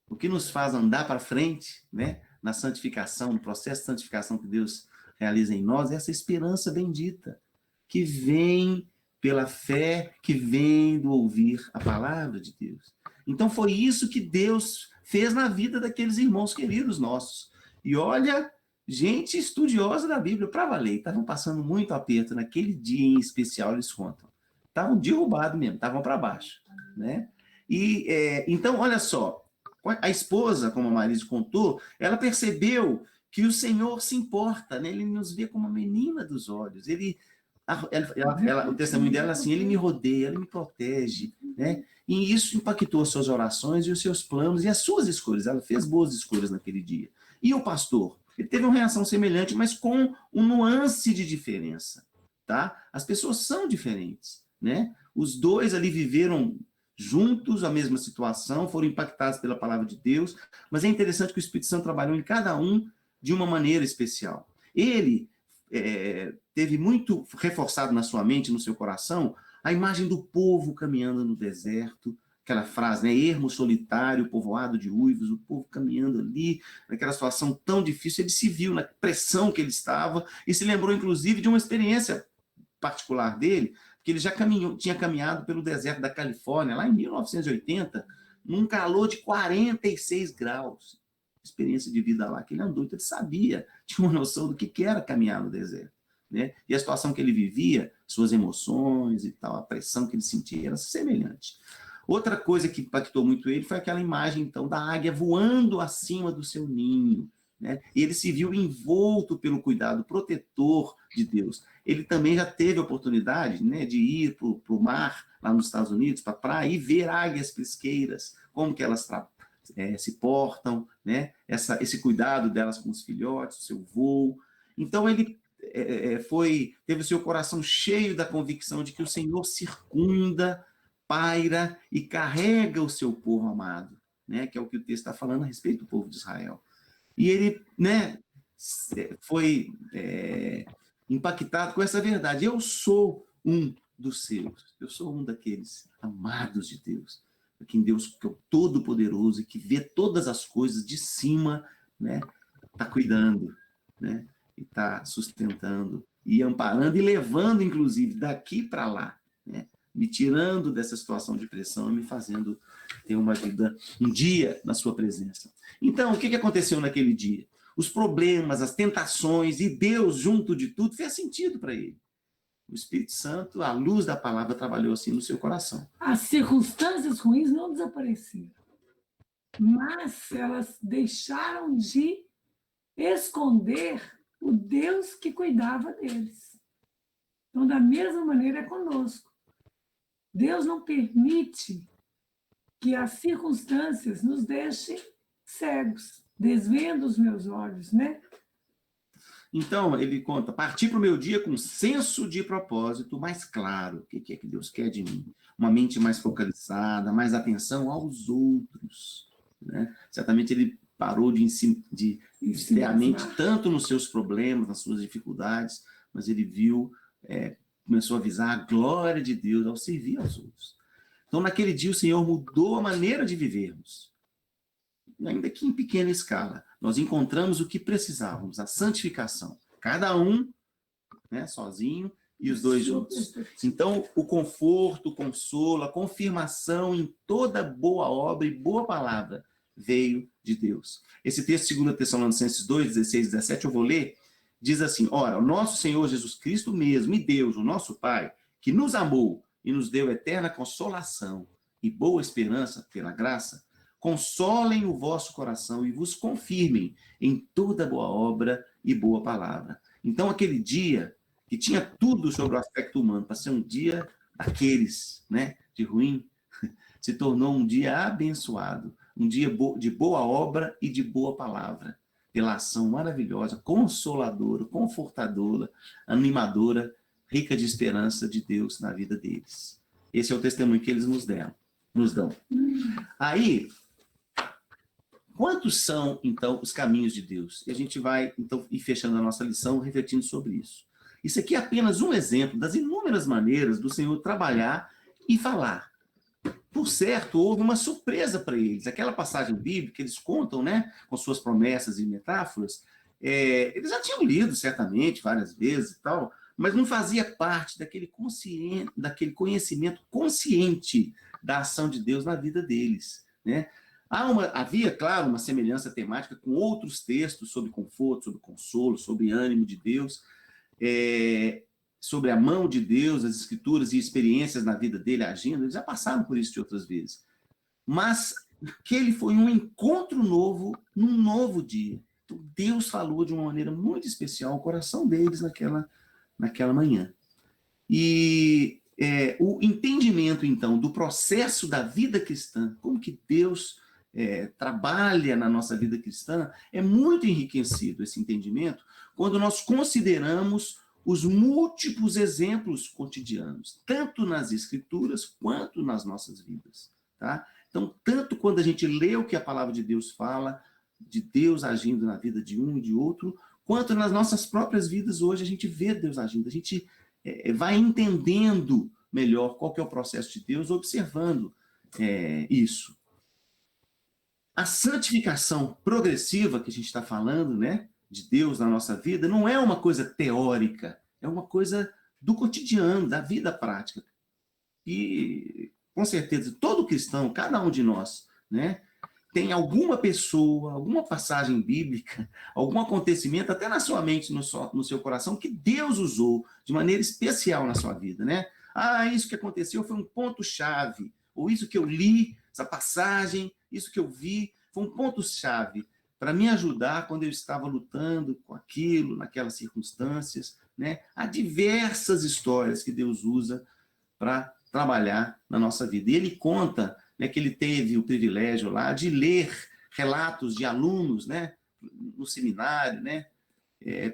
O que nos faz andar para frente, né? Na santificação, no processo de santificação que Deus realiza em nós, é essa esperança bendita, que vem pela fé, que vem do ouvir a palavra de Deus. Então foi isso que Deus fez na vida daqueles irmãos queridos nossos. E olha, gente estudiosa da Bíblia, para valer, estavam passando muito aperto naquele dia em especial, eles contam. Estavam derrubados mesmo, estavam para baixo, né? E então, olha só, a esposa, como a Marise contou, ela percebeu que o Senhor se importa, né? Ele nos vê como a menina dos olhos. O testemunho dela é assim, ele me rodeia, ele me protege, né? E isso impactou as suas orações e os seus planos e as suas escolhas. Ela fez boas escolhas naquele dia. E o pastor? Ele teve uma reação semelhante, mas com um nuance de diferença, tá? As pessoas são diferentes, né? Os dois ali viveram juntos a mesma situação, foram impactados pela palavra de Deus, mas é interessante que o Espírito Santo trabalhou em cada um de uma maneira especial. Ele teve muito reforçado na sua mente, no seu coração, a imagem do povo caminhando no deserto, aquela frase, né? Ermo solitário, povoado de uivos, o povo caminhando ali, naquela situação tão difícil, ele se viu na pressão que ele estava, e se lembrou, inclusive, de uma experiência particular dele, que ele já tinha caminhado pelo deserto da Califórnia, lá em 1980, num calor de 46 graus. Experiência de vida lá que ele andou, então ele sabia, tinha uma noção do que era caminhar no deserto, né? E a situação que ele vivia, suas emoções e tal, a pressão que ele sentia era semelhante. Outra coisa que impactou muito ele foi aquela imagem, então, da águia voando acima do seu ninho, né? E ele se viu envolto pelo cuidado protetor de Deus. Ele também já teve a oportunidade, né, de ir para o mar, lá nos Estados Unidos, para a praia, e ver águias pesqueiras, como que elas se portam, né? Esse cuidado delas com os filhotes, o seu voo. Então, ele teve o seu coração cheio da convicção de que o Senhor circunda, paira e carrega o seu povo amado, né? Que é o que o texto está falando a respeito do povo de Israel. E ele, né, foi impactado com essa verdade. Eu sou um dos seus, eu sou um daqueles amados de Deus, que Deus, que é o Todo-Poderoso e que vê todas as coisas de cima, né, está cuidando, né, e está sustentando e amparando e levando, inclusive, daqui para lá, né, me tirando dessa situação de pressão e me fazendo ter uma vida, um dia na sua presença. Então, o que aconteceu naquele dia? Os problemas, as tentações e Deus junto de tudo fez sentido para ele. O Espírito Santo, a luz da palavra, trabalhou assim no seu coração. As circunstâncias ruins não desapareceram, mas elas deixaram de esconder o Deus que cuidava deles. Então, da mesma maneira é conosco. Deus não permite que as circunstâncias nos deixem cegos, desvendo os meus olhos, né? Então, ele conta, parti para o meu dia com senso de propósito mais claro. O que é que Deus quer de mim? Uma mente mais focalizada, mais atenção aos outros, né? Certamente ele parou de ter a mente tanto nos seus problemas, nas suas dificuldades, mas ele viu, começou a visar a glória de Deus ao servir aos outros. Então, naquele dia, o Senhor mudou a maneira de vivermos. Ainda que em pequena escala, nós encontramos o que precisávamos, a santificação. Cada um, né, sozinho e os dois juntos. Então, o conforto, o consolo, a confirmação em toda boa obra e boa palavra veio de Deus. Esse texto, 2 Tessalonicenses 2, 16 e 17, eu vou ler, diz assim, ora, o nosso Senhor Jesus Cristo mesmo, e Deus, o nosso Pai, que nos amou e nos deu eterna consolação e boa esperança pela graça, consolem o vosso coração e vos confirmem em toda boa obra e boa palavra. Então, aquele dia, que tinha tudo sobre o aspecto humano, para ser um dia daqueles, né, de ruim, se tornou um dia abençoado, um dia de boa obra e de boa palavra, pela ação maravilhosa, consoladora, confortadora, animadora, rica de esperança de Deus na vida deles. Esse é o testemunho que eles nos deram. nos dão. Aí, quantos são, então, os caminhos de Deus? E a gente vai, então, ir fechando a nossa lição, refletindo sobre isso. Isso aqui é apenas um exemplo das inúmeras maneiras do Senhor trabalhar e falar. Por certo, houve uma surpresa para eles. Aquela passagem bíblica que eles contam, né, com suas promessas e metáforas, eles já tinham lido, certamente, várias vezes e tal, mas não fazia parte daquele conhecimento consciente da ação de Deus na vida deles, né? Havia, claro, uma semelhança temática com outros textos sobre conforto, sobre consolo, sobre ânimo de Deus, sobre a mão de Deus, as escrituras e experiências na vida dele agindo. Eles já passaram por isso de outras vezes. Mas aquele foi um encontro novo, num novo dia. Então, Deus falou de uma maneira muito especial ao coração deles naquela manhã. E o entendimento, então, do processo da vida cristã, como que Deus trabalha na nossa vida cristã, é muito enriquecido esse entendimento quando nós consideramos os múltiplos exemplos cotidianos, tanto nas escrituras quanto nas nossas vidas. Tá? Então, tanto quando a gente lê o que a palavra de Deus fala, de Deus agindo na vida de um e de outro, quanto nas nossas próprias vidas hoje a gente vê Deus agindo, a gente vai entendendo melhor qual que é o processo de Deus, observando isso. A santificação progressiva que a gente está falando, né, de Deus na nossa vida, não é uma coisa teórica, é uma coisa do cotidiano, da vida prática. E, com certeza, todo cristão, cada um de nós, né, tem alguma pessoa, alguma passagem bíblica, algum acontecimento, até na sua mente, no seu coração, que Deus usou de maneira especial na sua vida, né? Isso que aconteceu foi um ponto-chave, ou isso que eu li, essa passagem, isso que eu vi, foi um ponto-chave para me ajudar quando eu estava lutando com aquilo, naquelas circunstâncias, né? Há diversas histórias que Deus usa para trabalhar na nossa vida. E ele conta, né, que ele teve o privilégio lá de ler relatos de alunos, né, no seminário, né,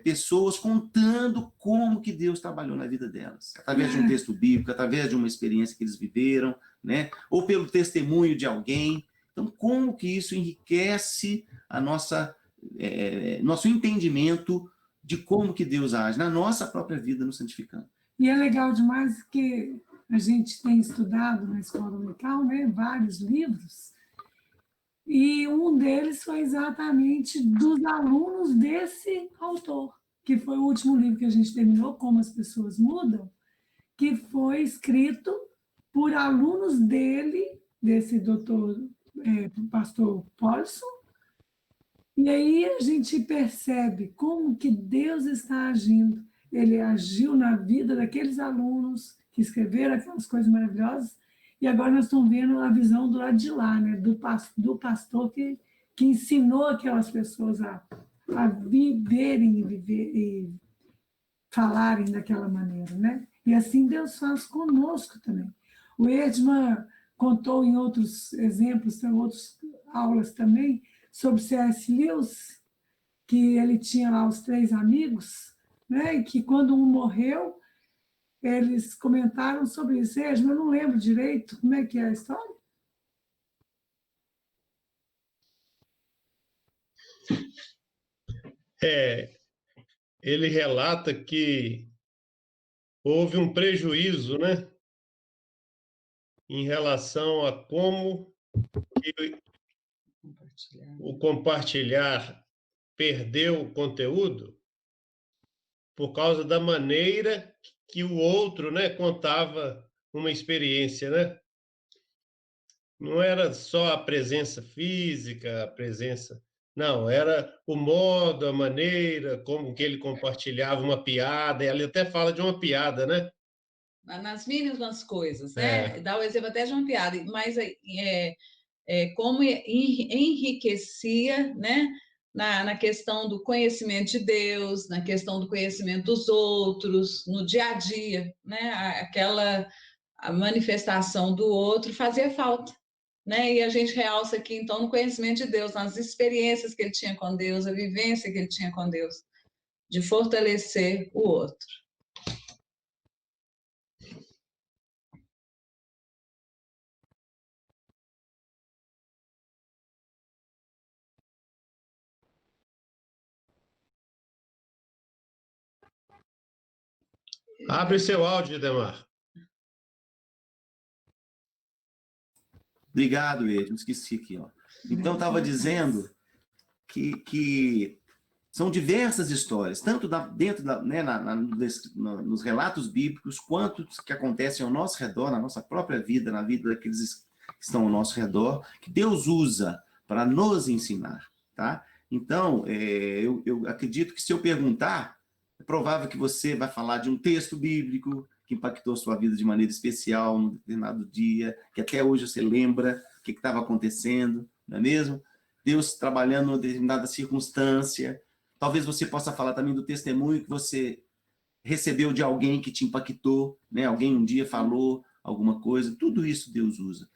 pessoas contando como que Deus trabalhou na vida delas, através de um texto bíblico, através de uma experiência que eles viveram, né, ou pelo testemunho de alguém. Então, como que isso enriquece a nosso entendimento de como que Deus age na nossa própria vida nos santificando. E é legal demais que a gente tem estudado na escola dominical, né, vários livros, e um deles foi exatamente dos alunos desse autor, que foi o último livro que a gente terminou, Como as Pessoas Mudam, que foi escrito por alunos dele, desse pastor Paulson. E aí a gente percebe como que Deus está agindo. Ele agiu na vida daqueles alunos que escreveram aquelas coisas maravilhosas, e agora nós estamos vendo a visão do lado de lá, né? do pastor que ensinou aquelas pessoas a viverem e falarem daquela maneira, né? E assim Deus faz conosco também. O Edman contou em outros exemplos, em outras aulas também, sobre C.S. Lewis, que ele tinha lá os 3 amigos, né? E que quando um morreu, eles comentaram sobre isso. Eu não lembro direito como é que é a história. Ele relata que houve um prejuízo, né, em relação a como que o compartilhar perdeu o conteúdo por causa da maneira que o outro, né, contava uma experiência, né? Não era só a presença física, a presença... Não, era o modo, a maneira, como que ele compartilhava uma piada, e ele até fala de uma piada, né? Nas mínimas coisas, né? Dá o exemplo até de uma piada, mas como enriquecia, né? Na questão do conhecimento de Deus, na questão do conhecimento dos outros, no dia a dia, né? A manifestação do outro fazia falta, né? E a gente realça aqui, então, no conhecimento de Deus, nas experiências que ele tinha com Deus, a vivência que ele tinha com Deus, de fortalecer o outro. Abre seu áudio, Idemar. Obrigado, Edson. Esqueci aqui, ó. Então, estava dizendo que são diversas histórias, tanto dentro né, nos relatos bíblicos, quanto que acontecem ao nosso redor, na nossa própria vida, na vida daqueles que estão ao nosso redor, que Deus usa para nos ensinar, tá? Então, eu acredito que se eu perguntar, é provável que você vai falar de um texto bíblico que impactou sua vida de maneira especial num determinado dia, que até hoje você lembra o que estava acontecendo, não é mesmo? Deus trabalhando em uma determinada circunstância. Talvez você possa falar também do testemunho que você recebeu de alguém que te impactou, né? Alguém um dia falou alguma coisa. Tudo isso Deus usa.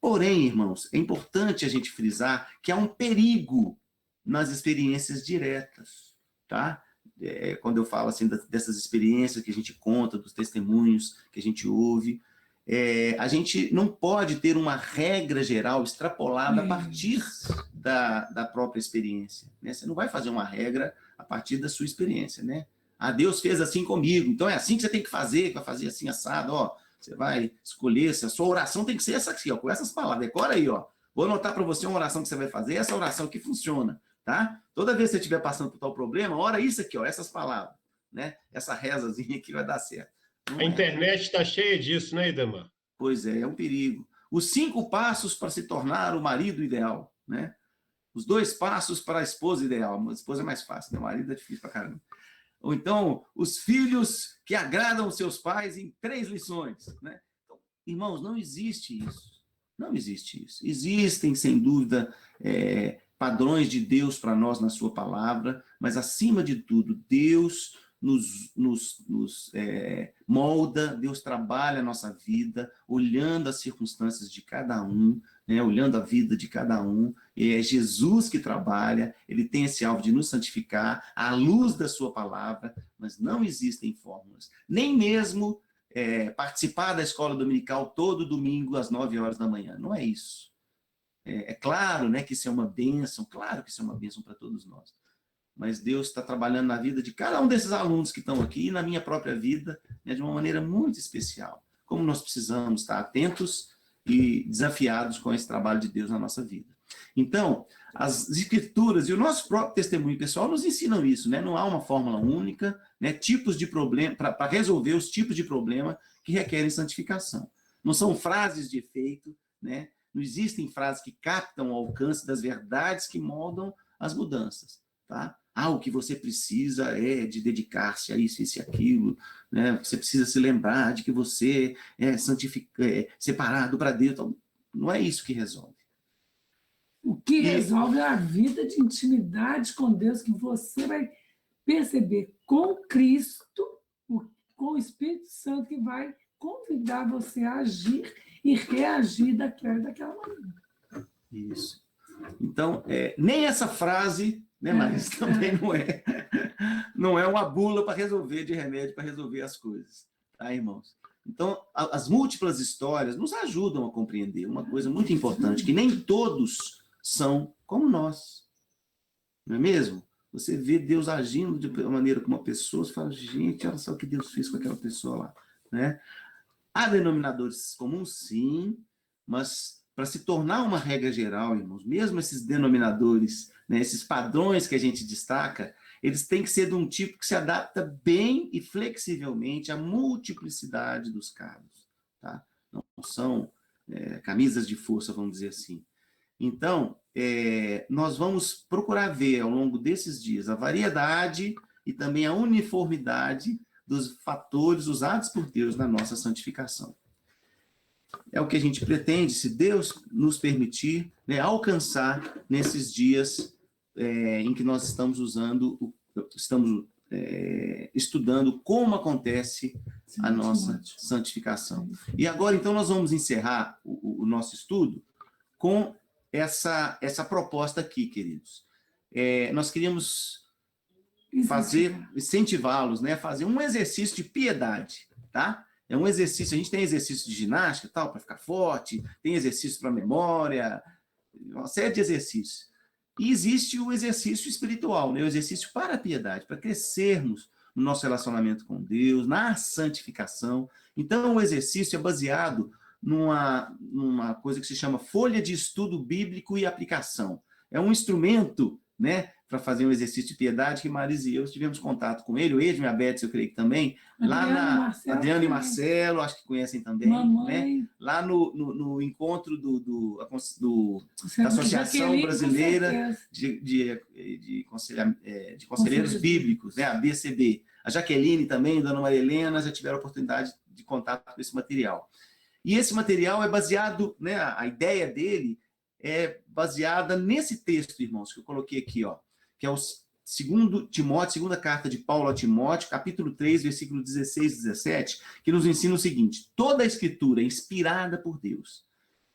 Porém, irmãos, é importante a gente frisar que há um perigo nas experiências diretas, tá? Quando eu falo assim dessas experiências que a gente conta, dos testemunhos que a gente ouve, a gente não pode ter uma regra geral extrapolada a partir da própria experiência, né? Você não vai fazer uma regra a partir da sua experiência, né? Ah, Deus fez assim comigo, então é assim que você tem que fazer, vai fazer assim assado, ó. Você vai escolher, se a sua oração tem que ser essa aqui, ó, com essas palavras. Decora aí, ó. Vou anotar para você uma oração que você vai fazer, essa oração que funciona, tá? Toda vez que você estiver passando por tal problema, ora isso aqui, ó, essas palavras, né? Essa rezazinha aqui vai dar certo. A internet está cheia disso, né, Idemar? Pois é um perigo. Os 5 passos para se tornar o marido ideal, né? Os 2 passos para a esposa ideal. A esposa é mais fácil, né? O marido é difícil para caramba. Ou então, os filhos que agradam os seus pais em 3 lições, né? Então, irmãos, não existe isso. Não existe isso. Existem, sem dúvida, padrões de Deus para nós na sua palavra, mas, acima de tudo, Deus nos molda, Deus trabalha a nossa vida, olhando as circunstâncias de cada um, né, olhando a vida de cada um, e é Jesus que trabalha, ele tem esse alvo de nos santificar à luz da sua palavra, mas não existem fórmulas, nem mesmo participar da escola dominical todo domingo às 9 horas da manhã, não é isso. É claro, né, que isso é uma bênção, claro que isso é uma bênção para todos nós, mas Deus está trabalhando na vida de cada um desses alunos que estão aqui e na minha própria vida, né, de uma maneira muito especial. Como nós precisamos estar atentos e desafiados com esse trabalho de Deus na nossa vida. Então, as Escrituras e o nosso próprio testemunho pessoal nos ensinam isso, né? Não há uma fórmula única, né? Tipos de problema, para resolver os tipos de problema que requerem santificação. Não são frases de efeito, né? Não existem frases que captam o alcance das verdades que moldam as mudanças, tá? O que você precisa é de dedicar-se a isso, isso e aquilo, né? Você precisa se lembrar de que você é separado para Deus. Então, não é isso que resolve. O que resolve é a vida de intimidade com Deus, que você vai perceber com Cristo, com o Espírito Santo, que vai convidar você a agir e reagir daquela maneira. Isso. Então, nem essa frase, né, mas também não é uma bula para resolver, de remédio para resolver as coisas, tá, irmãos? Então, as múltiplas histórias nos ajudam a compreender uma coisa muito importante, que nem todos são como nós, não é mesmo? Você vê Deus agindo de uma maneira com uma pessoa, você fala, gente, olha só o que Deus fez com aquela pessoa lá, né? Há denominadores comuns, sim, mas para se tornar uma regra geral, irmãos, mesmo esses denominadores, né, esses padrões que a gente destaca, eles têm que ser de um tipo que se adapta bem e flexivelmente à multiplicidade dos casos, tá? Não são camisas de força, vamos dizer assim. Então, nós vamos procurar ver ao longo desses dias a variedade e também a uniformidade dos fatores usados por Deus na nossa santificação. É o que a gente pretende, se Deus nos permitir, né, alcançar nesses dias em que nós estamos estudando como acontece a nossa santificação. E agora, então, nós vamos encerrar o nosso estudo com essa proposta aqui, queridos. Nós queríamos incentivá-los, né, a fazer um exercício de piedade, tá? É um exercício, a gente tem exercício de ginástica, tal, para ficar forte, tem exercício para memória, uma série de exercícios. E existe o exercício espiritual, né, o exercício para a piedade, para crescermos no nosso relacionamento com Deus, na santificação. Então, o exercício é baseado numa coisa que se chama folha de estudo bíblico e aplicação. É um instrumento, né, para fazer um exercício de piedade que Marisa e eu tivemos contato com ele, o Edmir e a Beth, eu creio que também, lá na Adriana e Marcelo, acho que conhecem também, né? Lá no encontro da Associação Brasileira de Conselheiros Bíblicos, né, a BCB. A Jaqueline também, a Dona Maria Helena, já tiveram a oportunidade de contato com esse material. E esse material é baseado, né, a ideia dele é baseada nesse texto, irmãos, que eu coloquei aqui, ó, que é o 2 Timóteo, segunda carta de Paulo a Timóteo, capítulo 3, versículo 16 e 17, que nos ensina o seguinte: toda a escritura é inspirada por Deus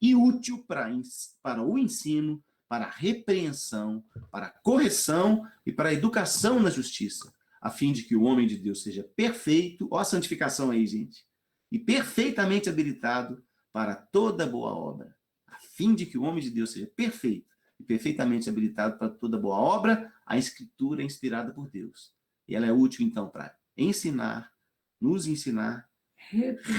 e útil para o ensino, para a repreensão, para a correção e para a educação na justiça, a fim de que o homem de Deus seja perfeito, ó a santificação aí, gente, e perfeitamente habilitado para toda boa obra, a fim de que o homem de Deus seja perfeito e perfeitamente habilitado para toda boa obra. A Escritura é inspirada por Deus. E ela é útil, então, para ensinar, nos ensinar,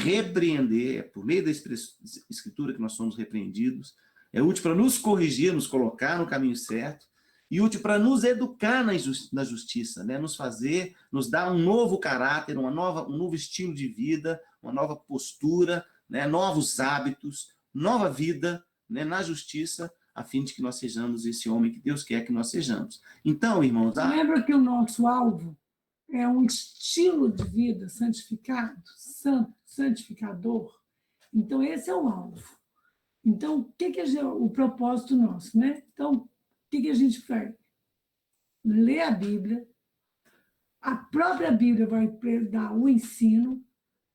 repreender, é por meio da Escritura que nós somos repreendidos, é útil para nos corrigir, nos colocar no caminho certo, e útil para nos educar na justiça, né? Nos dar um novo caráter, um novo estilo de vida, uma nova postura, né? Novos hábitos, nova vida, né? Na justiça, a fim de que nós sejamos esse homem que Deus quer que nós sejamos. Então, irmãos... Lembra que o nosso alvo é um estilo de vida santificado, santo, santificador? Então, esse é o alvo. Então, o que é o propósito nosso, né? Então, o que a gente faz? Lê a Bíblia, a própria Bíblia vai dar o ensino,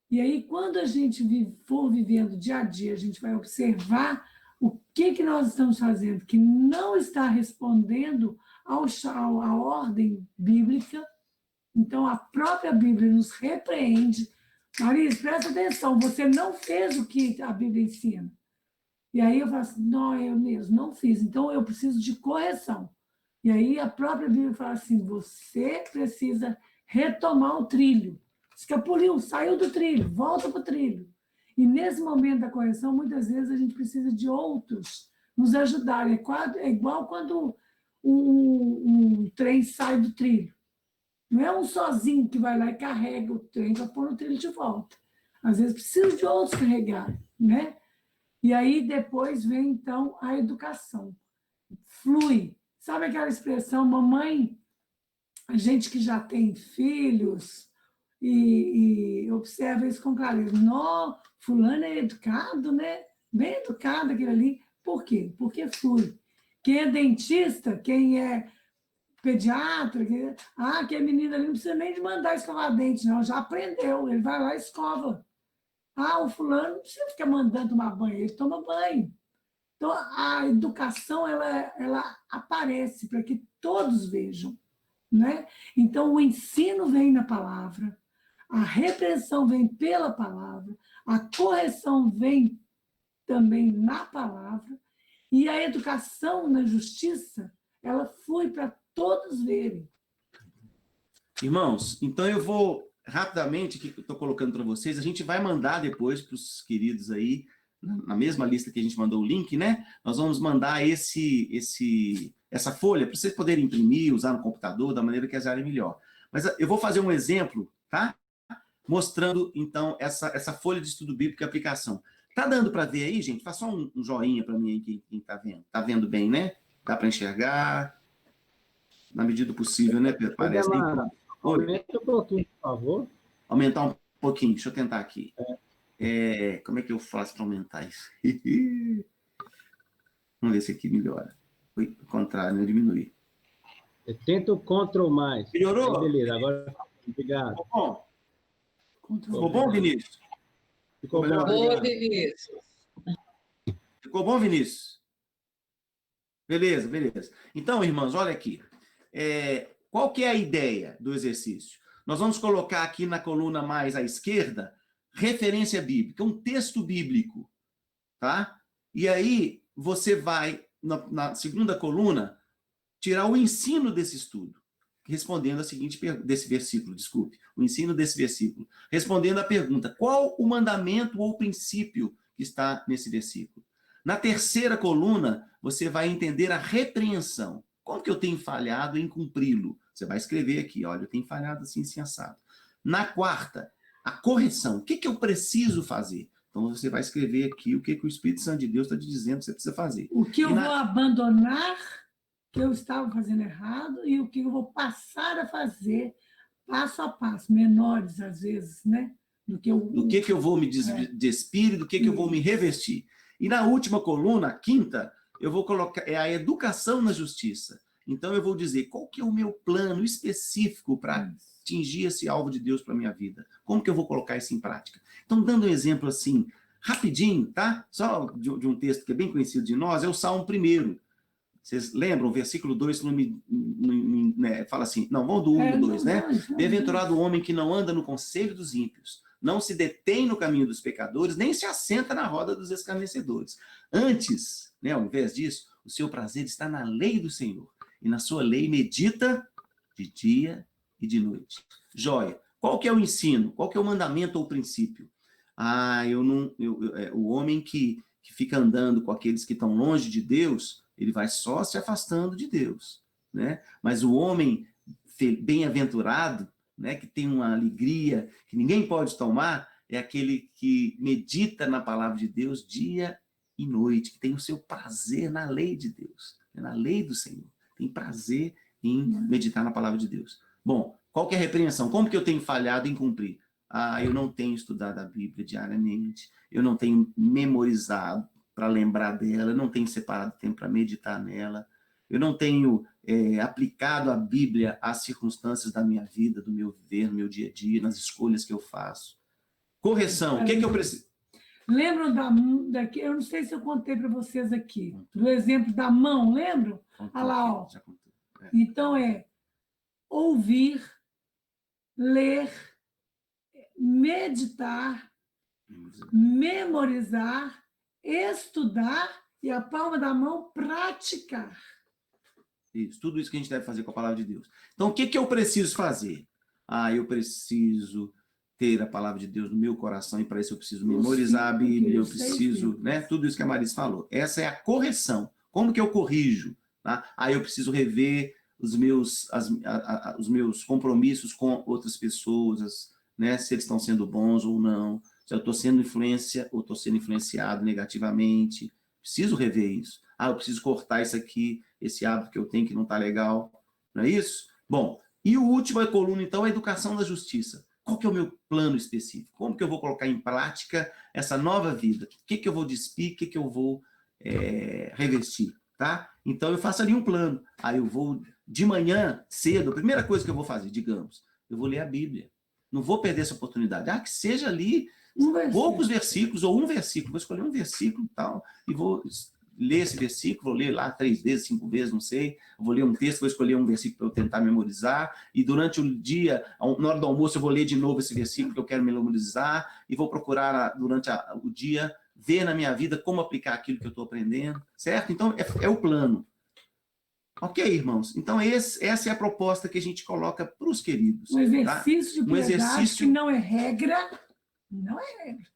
e aí, quando a gente for vivendo dia a dia, a gente vai observar o que nós estamos fazendo que não está respondendo à ordem bíblica. Então, a própria Bíblia nos repreende. Marisa, presta atenção, você não fez o que a Bíblia ensina. E aí eu falo assim, não, eu mesmo não fiz, então eu preciso de correção. E aí a própria Bíblia fala assim, você precisa retomar o trilho. Escapuliu, saiu do trilho, volta para o trilho. E nesse momento da correção, muitas vezes a gente precisa de outros nos ajudarem. É igual quando um trem sai do trilho. Não é um sozinho que vai lá e carrega o trem para pôr no trilho de volta. Às vezes precisa de outros carregarem, né? E aí depois vem, então, a educação. Flui. Sabe aquela expressão, mamãe, a gente que já tem filhos e observa isso com clareza. Nó, fulano é educado, né? Bem educado aquele ali. Por quê? Porque flui. Quem é dentista, quem é pediatra, que a menina ali não precisa nem de mandar escovar dente, não, já aprendeu, ele vai lá e escova. O fulano não precisa ficar mandando tomar banho, ele toma banho. Então, a educação, ela aparece para que todos vejam, né? Então, o ensino vem na palavra, a repreensão vem pela palavra, a correção vem também na palavra, e a educação na justiça, ela flui para todos verem. Irmãos, então eu vou rapidamente, que eu estou colocando para vocês, a gente vai mandar depois para os queridos aí, na mesma lista que a gente mandou o link, né? Nós vamos mandar essa folha para vocês poderem imprimir, usar no computador, da maneira que acharem melhor. Mas eu vou fazer um exemplo, tá? Mostrando, então, essa folha de estudo bíblico e aplicação. Tá dando para ver aí, gente? Faça só um joinha para mim aí, quem tá vendo. Tá vendo bem, né? Dá para enxergar? Na medida do possível, né, Pedro? Parece. Aumenta um pouquinho, por favor. Aumentar um pouquinho, deixa eu tentar aqui. Como é que eu faço para aumentar isso? Vamos ver se aqui melhora. O contrário, né? Diminuir. Tenta o Ctrl mais. Melhorou? Beleza, agora. Obrigado. Ficou bom? Ficou bom, Vinícius? Ficou bom. Boa, Vinícius. Ficou bom, Vinícius? Beleza. Então, irmãos, olha aqui. Qual que é a ideia do exercício? Nós vamos colocar aqui na coluna mais à esquerda, referência bíblica, um texto bíblico, tá? E aí, você vai, na segunda coluna, tirar o ensino desse estudo. respondendo a seguinte desse versículo, desculpe, o ensino desse versículo, respondendo à pergunta: qual o mandamento ou princípio que está nesse versículo? Na terceira coluna, você vai entender a repreensão. Como que eu tenho falhado em cumpri-lo? Você vai escrever aqui, olha, eu tenho falhado assim, assim, assado. Na quarta, a correção. O que que eu preciso fazer? Então, você vai escrever aqui o que que o Espírito Santo de Deus está te dizendo que você precisa fazer. O que eu vou abandonar, que eu estava fazendo errado, e o que eu vou passar a fazer, passo a passo, menores às vezes, né? Do que eu vou me despir, do que eu vou me revestir. E na última coluna, a quinta, eu vou colocar, é a educação na justiça. Então, eu vou dizer qual que é o meu plano específico para atingir esse alvo de Deus para a minha vida. Como que eu vou colocar isso em prática? Então, dando um exemplo assim, rapidinho, tá? Só de um texto que é bem conhecido de nós, é o Salmo 1. Vocês lembram? O versículo 2 né, fala assim, não, vamos do 1 do 2, né? Bem-aventurado o homem que não anda no conselho dos ímpios, não se detém no caminho dos pecadores, nem se assenta na roda dos escarnecedores. Antes, né, ao invés disso, o seu prazer está na lei do Senhor, e na sua lei medita de dia e de noite. Joia. Qual que é o ensino? Qual que é o mandamento ou o princípio? O homem que fica andando com aqueles que estão longe de Deus, ele vai só se afastando de Deus, né? Mas o homem bem-aventurado, né, que tem uma alegria que ninguém pode tomar, é aquele que medita na palavra de Deus dia e noite, que tem o seu prazer na lei de Deus, na lei do Senhor. Tem prazer em meditar na palavra de Deus. Bom, qual que é a repreensão? Como que eu tenho falhado em cumprir? Eu não tenho estudado a Bíblia diariamente, eu não tenho memorizado para lembrar dela, eu não tenho separado tempo para meditar nela, eu não tenho aplicado a Bíblia às circunstâncias da minha vida, do meu viver, no meu dia a dia, nas escolhas que eu faço. Correção, o que eu preciso? Lembram daqui? Eu não sei se eu contei para vocês aqui, do exemplo da mão, lembram? Olha lá, ó. Então, ouvir, ler, meditar, memorizar, estudar e a palma da mão praticar. Isso, tudo isso que a gente deve fazer com a palavra de Deus. Então, o que que eu preciso fazer? Eu preciso ter a palavra de Deus no meu coração, e para isso eu preciso memorizar a Bíblia, eu preciso, né? Tudo isso que a Marisa falou. Essa é a correção. Como que eu corrijo? Tá? Eu preciso rever os meus compromissos com outras pessoas, né? Se eles estão sendo bons ou não, se eu estou sendo influência ou estou sendo influenciado negativamente. Preciso rever isso. Eu preciso cortar isso aqui, esse hábito que eu tenho que não está legal. Não é isso? Bom, e o último coluna, então, é a educação da justiça. Qual que é o meu plano específico? Como que eu vou colocar em prática essa nova vida? O que que eu vou despir? O que que eu vou revestir? Tá? Então, eu faço ali um plano. Eu vou, de manhã, cedo, a primeira coisa que eu vou fazer, digamos, eu vou ler a Bíblia. Não vou perder essa oportunidade. Que seja ali poucos versículos, ou um versículo. Vou escolher um versículo e tal, e vou ler esse versículo, vou ler lá 3 vezes, 5 vezes, não sei. Vou ler um texto, vou escolher um versículo para eu tentar memorizar, e durante o dia, na hora do almoço, eu vou ler de novo esse versículo que eu quero memorizar, e vou procurar, durante o dia, ver na minha vida como aplicar aquilo que eu estou aprendendo, certo? Então, é o plano. Ok, irmãos? Então, essa é a proposta que a gente coloca para os queridos. Um exercício de piedade que não é regra, não é regra.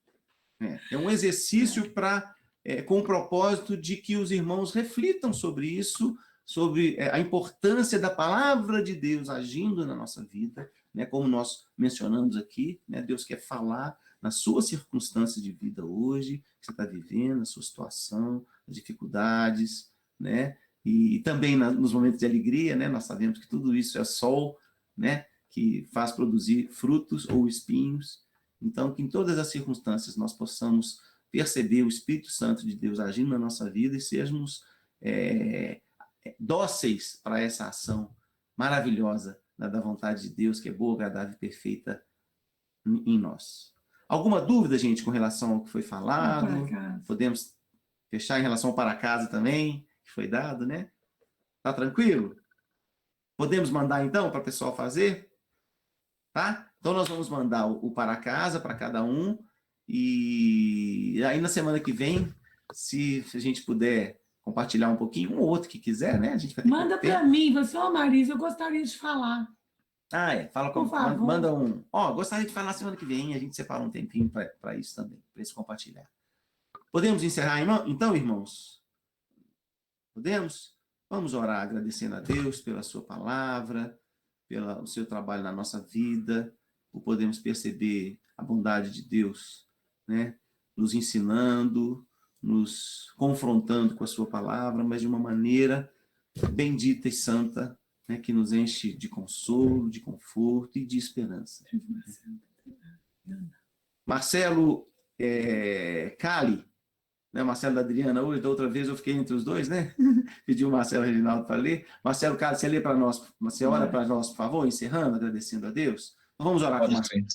É um exercício com o propósito de que os irmãos reflitam sobre isso, sobre a importância da palavra de Deus agindo na nossa vida, né? Como nós mencionamos aqui, né? Deus quer falar nas suas circunstâncias de vida hoje, que você está vivendo, a sua situação, as dificuldades, né? E também nos momentos de alegria, né? Nós sabemos que tudo isso é sol, né? Que faz produzir frutos ou espinhos. Então, que em todas as circunstâncias nós possamos perceber o Espírito Santo de Deus agindo na nossa vida e sejamos dóceis para essa ação maravilhosa da vontade de Deus, que é boa, agradável e perfeita em nós. Alguma dúvida, gente, com relação ao que foi falado? Podemos fechar em relação ao para casa também, que foi dado, né? Tá tranquilo? Podemos mandar, então, para o pessoal fazer? Tá? Então, nós vamos mandar o para casa para cada um, e aí na semana que vem, se a gente puder compartilhar um pouquinho, um ou outro que quiser, né? A gente vai ter Manda pouco tempo. para mim, você, ó, Marisa, eu gostaria de falar. Fala Por favor. manda um. Gostaria de falar semana que vem, a gente separa um tempinho para isso também, para esse compartilhar. Podemos encerrar, então, irmãos? Podemos? Vamos orar agradecendo a Deus pela sua palavra, pelo seu trabalho na nossa vida, por podermos perceber a bondade de Deus, né? Nos ensinando, nos confrontando com a sua palavra, mas de uma maneira bendita e santa, né? Que nos enche de consolo, de conforto e de esperança. Marcelo Cali, né? Marcelo da Adriana, hoje, da outra vez eu fiquei entre os dois, né? Pedi o Marcelo Reginaldo para ler. Marcelo Cali, você lê para nós, você ora para nós, por favor, encerrando, agradecendo a Deus? Então, vamos orar com o Marcelo.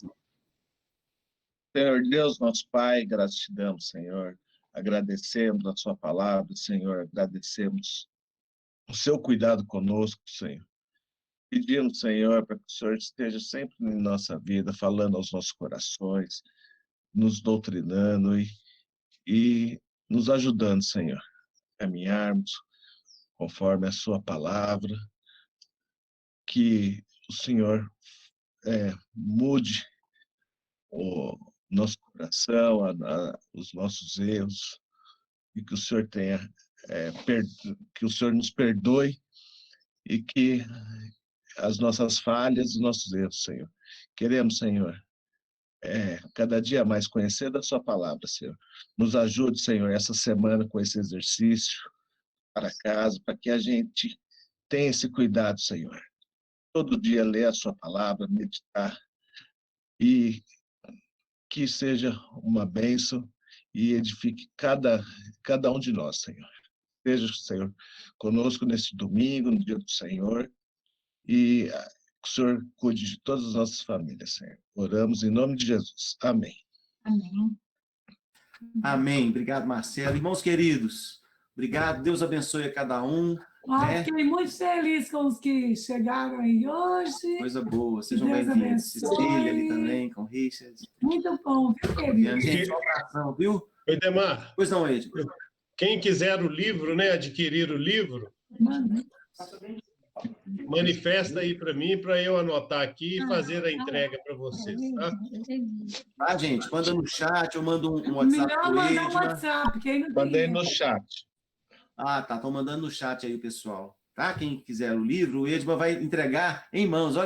Senhor Deus, nosso Pai, graças te damos, Senhor. Agradecemos a sua palavra, Senhor. Agradecemos o seu cuidado conosco, Senhor. Pedimos, Senhor, para que o Senhor esteja sempre em nossa vida, falando aos nossos corações, nos doutrinando e nos ajudando, Senhor, a caminharmos conforme a sua palavra, que o Senhor mude o nosso coração, os nossos erros, e que o Senhor que o Senhor nos perdoe e que as nossas falhas, os nossos erros, Senhor. Queremos, Senhor, cada dia mais conhecer da sua palavra, Senhor. Nos ajude, Senhor, essa semana com esse exercício para casa, para que a gente tenha esse cuidado, Senhor. Todo dia ler a sua palavra, meditar, e que seja uma bênção e edifique cada um de nós, Senhor. Seja, Senhor, conosco nesse domingo, no dia do Senhor, e que o Senhor cuide de todas as nossas famílias, Senhor. Oramos em nome de Jesus. Amém. Amém. Amém. Obrigado, Marcelo. Irmãos queridos, obrigado. Deus abençoe a cada um. Fiquei muito feliz com os que chegaram aí hoje. Coisa boa. Sejam Deus bem-vindos. abençoe. Cecília ali também, com Richard. Muito bom, viu, querido? Gente, um abração, viu? Edemar, Pois não, Ed. quem quiser o livro, né, adquirir o livro, manifesta aí para mim, para eu anotar aqui e fazer a entrega para vocês, tá? Gente, manda no chat, eu mando um WhatsApp Melhor pro mandar um Edma. WhatsApp, que aí não tem Mandei erro. no chat. Tá. Estão mandando no chat aí, pessoal. Tá? Quem quiser o livro, o Edma vai entregar em mãos. Olha